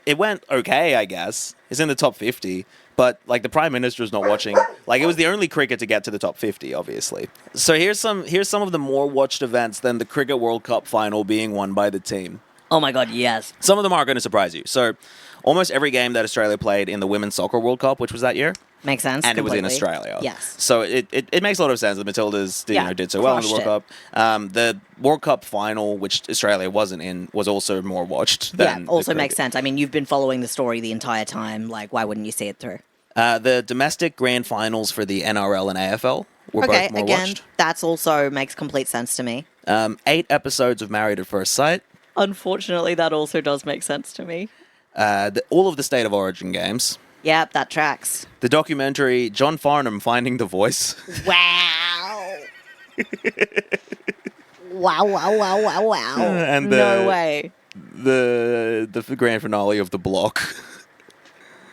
it went okay, I guess. It's in the top 50. But, like, the Prime Minister's not watching. Like, it was the only cricket to get to the top 50, obviously. So here's some of the more watched events than the Cricket World Cup final being won by the team. Oh, my God, yes. Some of them are going to surprise you. So almost every game that Australia played in the Women's Soccer World Cup, which was that year. Makes sense. And completely. It was in Australia. Yes. So it makes a lot of sense. The Matildas did so well in the World Cup. The World Cup final, which Australia wasn't in, was also more watched than also makes sense. I mean, you've been following the story the entire time. Like, why wouldn't you see it through? The domestic grand finals for the NRL and AFL were both more watched. That's also makes complete sense to me. 8 episodes of Married at First Sight. Unfortunately, that also does make sense to me. All of the State of Origin games. Yep, that tracks. The documentary John Farnham Finding the Voice. Wow. wow. And no way. The grand finale of The Block.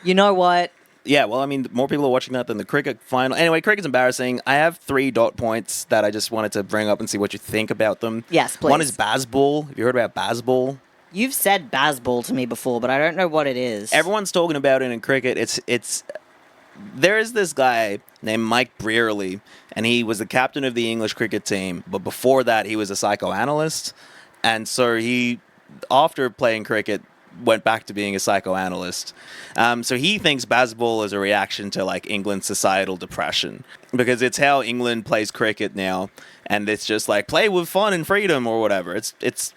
You know what? Yeah, well, I mean, more people are watching that than the cricket final. Anyway, cricket's embarrassing. I have 3 dot points that I just wanted to bring up and see what you think about them. Yes, please. One is Bazball. Have you heard about Bazball? You've said Bazball to me before, but I don't know what it is. Everyone's talking about it in cricket. There is this guy named Mike Brearley, and he was the captain of the English cricket team. But before that, he was a psychoanalyst. And so he, after playing cricket, went back to being a psychoanalyst. So he thinks Bazball is a reaction to like England's societal depression, because it's how England plays cricket now, and it's just like play with fun and freedom or whatever. It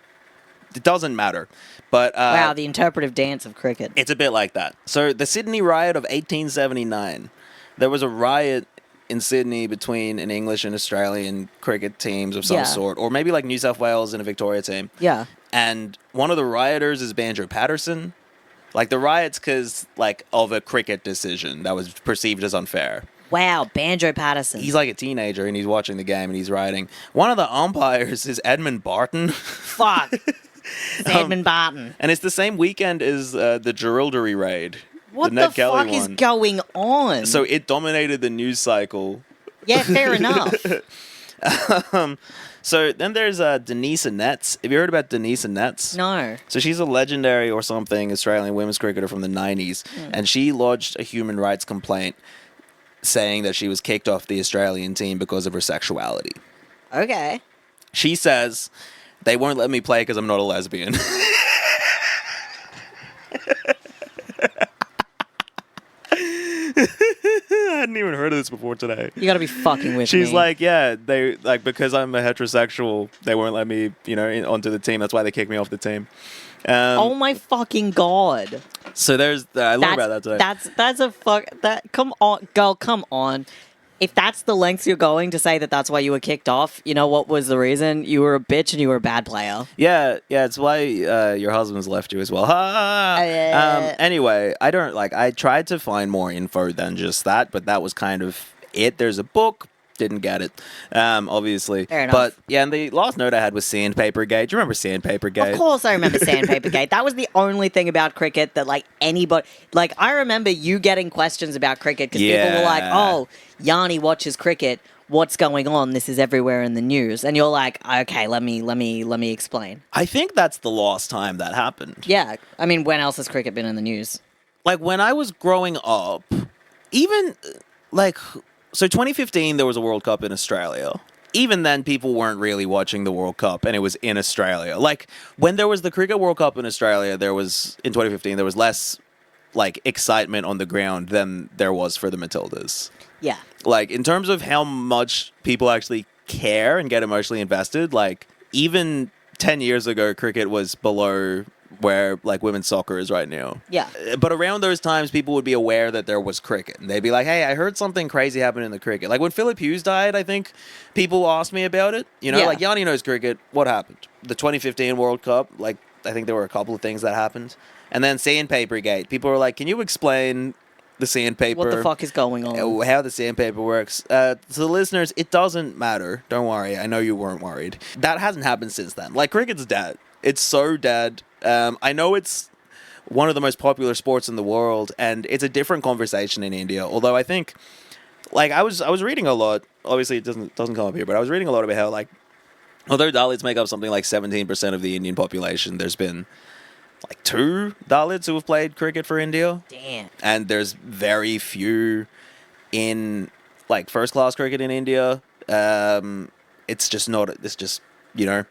doesn't matter. But wow, the interpretive dance of cricket. It's a bit like that. So the Sydney riot of 1879, there was a riot in Sydney between an English and Australian cricket teams of some sort, or maybe like New South Wales and a Victoria team. Yeah. And one of the rioters is Banjo Patterson. Like the riots because like of a cricket decision that was perceived as unfair. Wow, Banjo Patterson. He's like a teenager and he's watching the game and he's rioting. One of the umpires is Edmund Barton. Fuck. Edmund Barton. And it's the same weekend as the Jerilderie raid. What the Ned the Kelly fuck is going on? So it dominated the news cycle. Yeah, fair enough. So then there's Denise Annetts. Have you heard about Denise Annetts? No. So she's a legendary or something Australian women's cricketer from the 90s. And she lodged a human rights complaint saying that she was kicked off the Australian team because of her sexuality. Okay. She says, they won't let me play because I'm not a lesbian. I hadn't even heard of this before today. You gotta be fucking with me. She's like, yeah, they like because I'm a heterosexual, they won't let me, onto the team. That's why they kicked me off the team. Oh my fucking god! So there's I learned about that today. That's a fuck. That come on, girl, come on. If that's the lengths you're going to say that that's why you were kicked off, you know what was the reason? You were a bitch and you were a bad player. Yeah, it's why your husband's left you as well. Anyway, I tried to find more info than just that, but that was kind of it. There's a book Didn't get it, obviously. Fair enough. But yeah, and the last note I had was Sandpaper Gate. Do you remember Sandpaper Gate? Of course I remember Sandpaper Gate. That was the only thing about cricket that, like, anybody... Like, I remember you getting questions about cricket because people were like, oh, Yani watches cricket. What's going on? This is everywhere in the news. And you're like, okay, let me explain. I think that's the last time that happened. Yeah. I mean, when else has cricket been in the news? Like, when I was growing up, even, like... So 2015, there was a World Cup in Australia. Even then, people weren't really watching the World Cup, and it was in Australia. Like, when there was the Cricket World Cup in Australia, in 2015, there was less, like, excitement on the ground than there was for the Matildas. Yeah. Like, in terms of how much people actually care and get emotionally invested, like, even 10 years ago, cricket was below where, like, women's soccer is right now. Yeah. But around those times, people would be aware that there was cricket. And they'd be like, hey, I heard something crazy happen in the cricket. Like, when Philip Hughes died, I think people asked me about it. You know, like, Yani knows cricket. What happened? The 2015 World Cup, like, I think there were a couple of things that happened. And then Sandpaper Gate. People were like, can you explain the sandpaper? What the fuck is going on? How the sandpaper works. To the listeners, it doesn't matter. Don't worry. I know you weren't worried. That hasn't happened since then. Like, cricket's dead. It's so dead. I know it's one of the most popular sports in the world, and it's a different conversation in India. Although I think, like, I was reading a lot. Obviously, it doesn't come up here, but I was reading a lot about how, like, although Dalits make up something like 17% of the Indian population, there's been like 2 Dalits who have played cricket for India. Damn. And there's very few in, like, first-class cricket in India. It's just not. It's just, you know.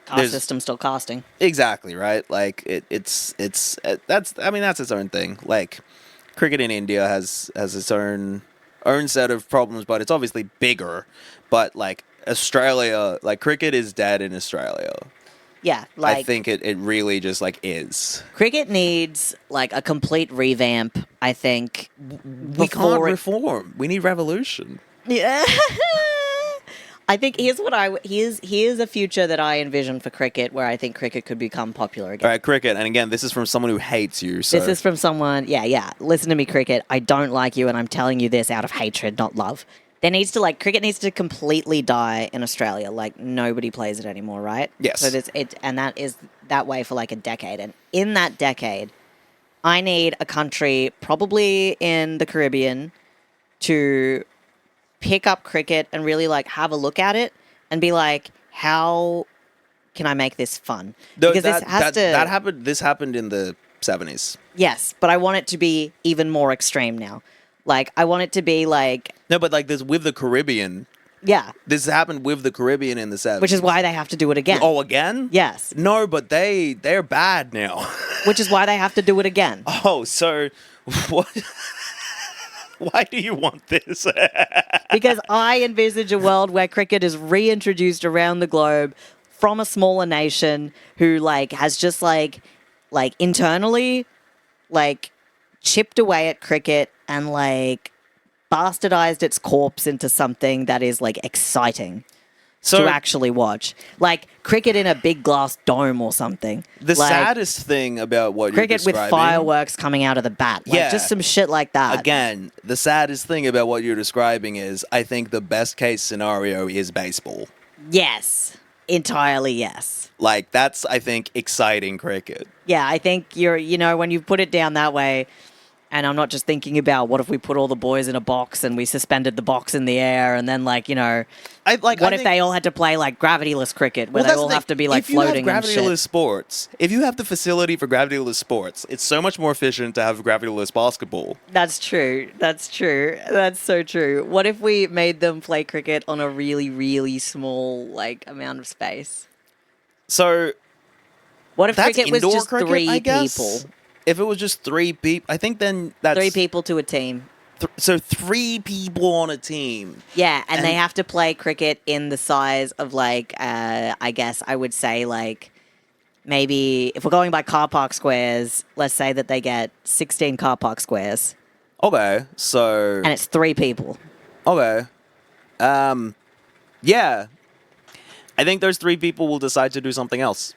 Caste system still casting. Exactly, right? Like, it's that's its own thing. Like, cricket in India has its own set of problems, but it's obviously bigger. But, like, Australia, like, cricket is dead in Australia. Yeah, like, I think it really just, like, is. Cricket needs, like, a complete revamp, I think. We can't reform. We need revolution. Yeah. I think here's a future that I envision for cricket, where I think cricket could become popular again. All right, cricket, and again, this is from someone who hates you. So. This is from someone, yeah. Listen to me, cricket. I don't like you, and I'm telling you this out of hatred, not love. Cricket needs to completely die in Australia. Like, nobody plays it anymore, right? Yes. So and that is that way for like a decade. And in that decade, I need a country, probably in the Caribbean, to pick up cricket and really, like, have a look at it and be like, how can I make this fun? Because this happened in the 70s. Yes, but I want it to be even more extreme now. Like, I want it to be like... No, but, like, this with the Caribbean. Yeah. This happened with the Caribbean in the 70s. Which is why they have to do it again. Oh, again? Yes. No, but they're bad now. Which is why they have to do it again. Oh, so... What... Why do you want this? Because I envisage a world where cricket is reintroduced around the globe from a smaller nation who, like, has just, like internally, like, chipped away at cricket and, like, bastardized its corpse into something that is, like, exciting to actually watch. Like, cricket in a big glass dome or something. The like, saddest thing about what you're describing... Cricket with fireworks coming out of the bat. Like, just some shit like that. Again, the saddest thing about what you're describing is, I think the best case scenario is baseball. Yes. Entirely yes. Like, that's, I think, exciting cricket. Yeah, I think when you put it down that way... And I'm not just thinking about what if we put all the boys in a box and we suspended the box in the air and then, like, what if they all had to play, like, gravityless cricket where they all have to be, like, floating and shit? If you have gravityless sports, if you have the facility for gravityless sports, it's so much more efficient to have gravityless basketball. That's true. That's so true. What if we made them play cricket on a really, really small, like, amount of space? So... What if cricket was just cricket, 3 people? If it was just 3 people, I think then that's... 3 people to a team. So 3 people on a team. Yeah, and they have to play cricket in the size of, like, I guess I would say, like, maybe if we're going by car park squares, let's say that they get 16 car park squares. Okay, so... And it's 3 people. Okay. Yeah. I think those 3 people will decide to do something else.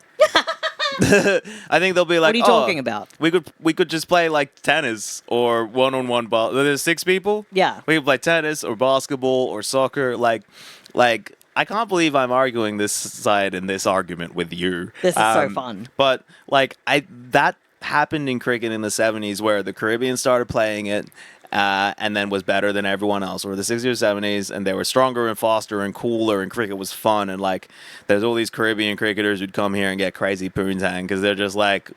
I think they'll be like, What are you talking about? We could just play like tennis or one-on-one ball. There's 6 people. Yeah. We could play tennis or basketball or soccer. Like I can't believe I'm arguing this side in this argument with you. This is so fun. But like that happened in cricket in the 70s where the Caribbean started playing it. And then was better than everyone else, or the 60s or 70s, and they were stronger and faster and cooler, and cricket was fun. And like, there's all these Caribbean cricketers who'd come here and get crazy poontang because they're just like,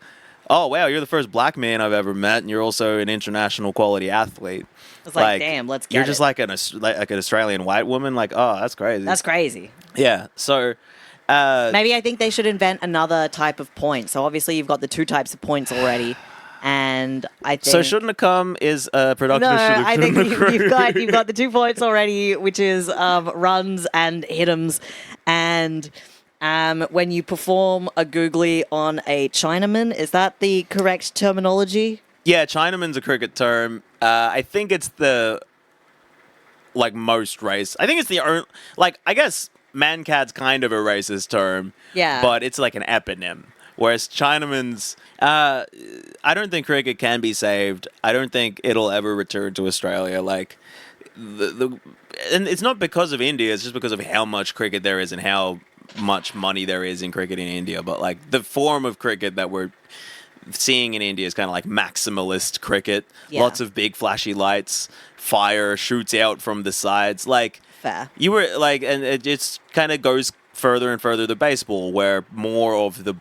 oh wow, you're the first black man I've ever met, and you're also an international quality athlete. It's like damn, let's get You're just like an Australian white woman. Like, oh, that's crazy. That's crazy. Yeah. So. Maybe I think they should invent another type of point. So obviously you've got the 2 types of points already. And I think So Shouldn'ta Come is a production no, of I think Shouldn't you've got the 2 points already, which is runs and hit'ems. And when you perform a googly on a Chinaman, is that the correct terminology? Yeah, Chinaman's a cricket term. I think it's the most race. I think it's the only I guess Mankad's kind of a racist term. Yeah. But it's like an eponym. Whereas Chinaman's, I don't think cricket can be saved. I don't think it'll ever return to Australia. Like, and it's not because of India. It's just because of how much cricket there is and how much money there is in cricket in India. But like the form of cricket that we're seeing in India is kind of like maximalist cricket. Yeah. Lots of big flashy lights, fire shoots out from the sides. Like, Fair. you were like, and it just kind of goes further and further to baseball, where more of the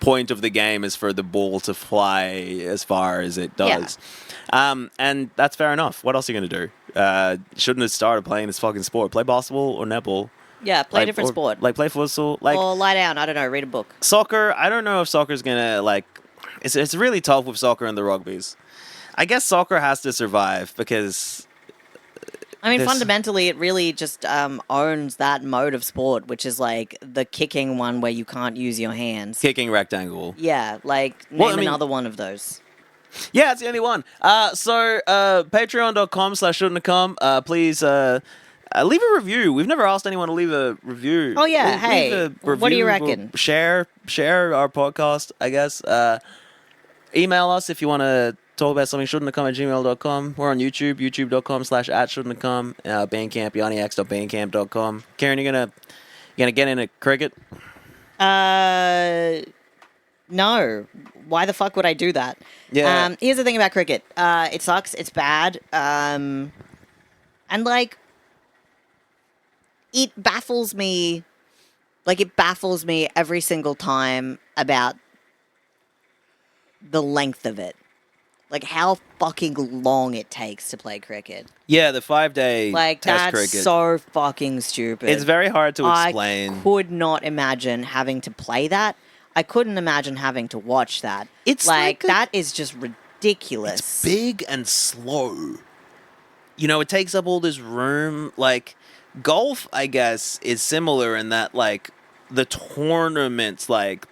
point of the game is for the ball to fly as far as it does. Yeah. And that's fair enough. What else are you going to do? Shouldn't have started playing this fucking sport. Play basketball or netball. Yeah, play a different sport. Like play futsal. Like, or lie down. I don't know. Read a book. Soccer. I don't know if soccer's going to it's really tough with soccer and the rugbies. I guess soccer has to survive because... I mean, fundamentally, it really just owns that mode of sport, which is like the kicking one where you can't use your hands. Kicking rectangle. Yeah, like name another one of those. Yeah, it's the only one. So patreon.com/shouldntacome. Please leave a review. We've never asked anyone to leave a review. Oh yeah, leave what do you reckon? Share our podcast, I guess. Email us if you want to talk about something, shouldntacome@gmail.com. We're on YouTube, youtube.com/@shouldntacome. Bandcamp, yanix.bandcamp.com. Karen, you gonna get into cricket? No. Why the fuck would I do that? Yeah. Here's the thing about cricket. It sucks. It's bad. And like, it baffles me. Like, it baffles me every single time about the length of it. Like, how fucking long it takes to play cricket. Yeah, the 5-day like, test that's cricket. so fucking stupid. It's very hard to explain. I could not imagine having to play that. I couldn't imagine having to watch that. It's that is just ridiculous. It's big and slow. You know, it takes up all this room. Like, golf, I guess, is similar in that, like, the tournaments, like,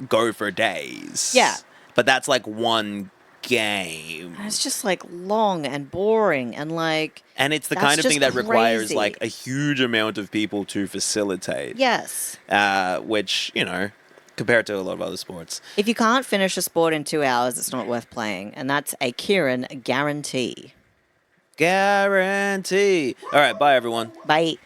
go for days. Yeah. But that's, like, one game. And it's just, like, long and boring and, like... And it's the kind of thing that requires, crazy. like, a huge amount of people to facilitate. Yes. Which, you know, compared to a lot of other sports. If you can't finish a sport in 2 hours, it's not worth playing. And that's a Kieran guarantee. Guarantee. All right, bye, everyone. Bye.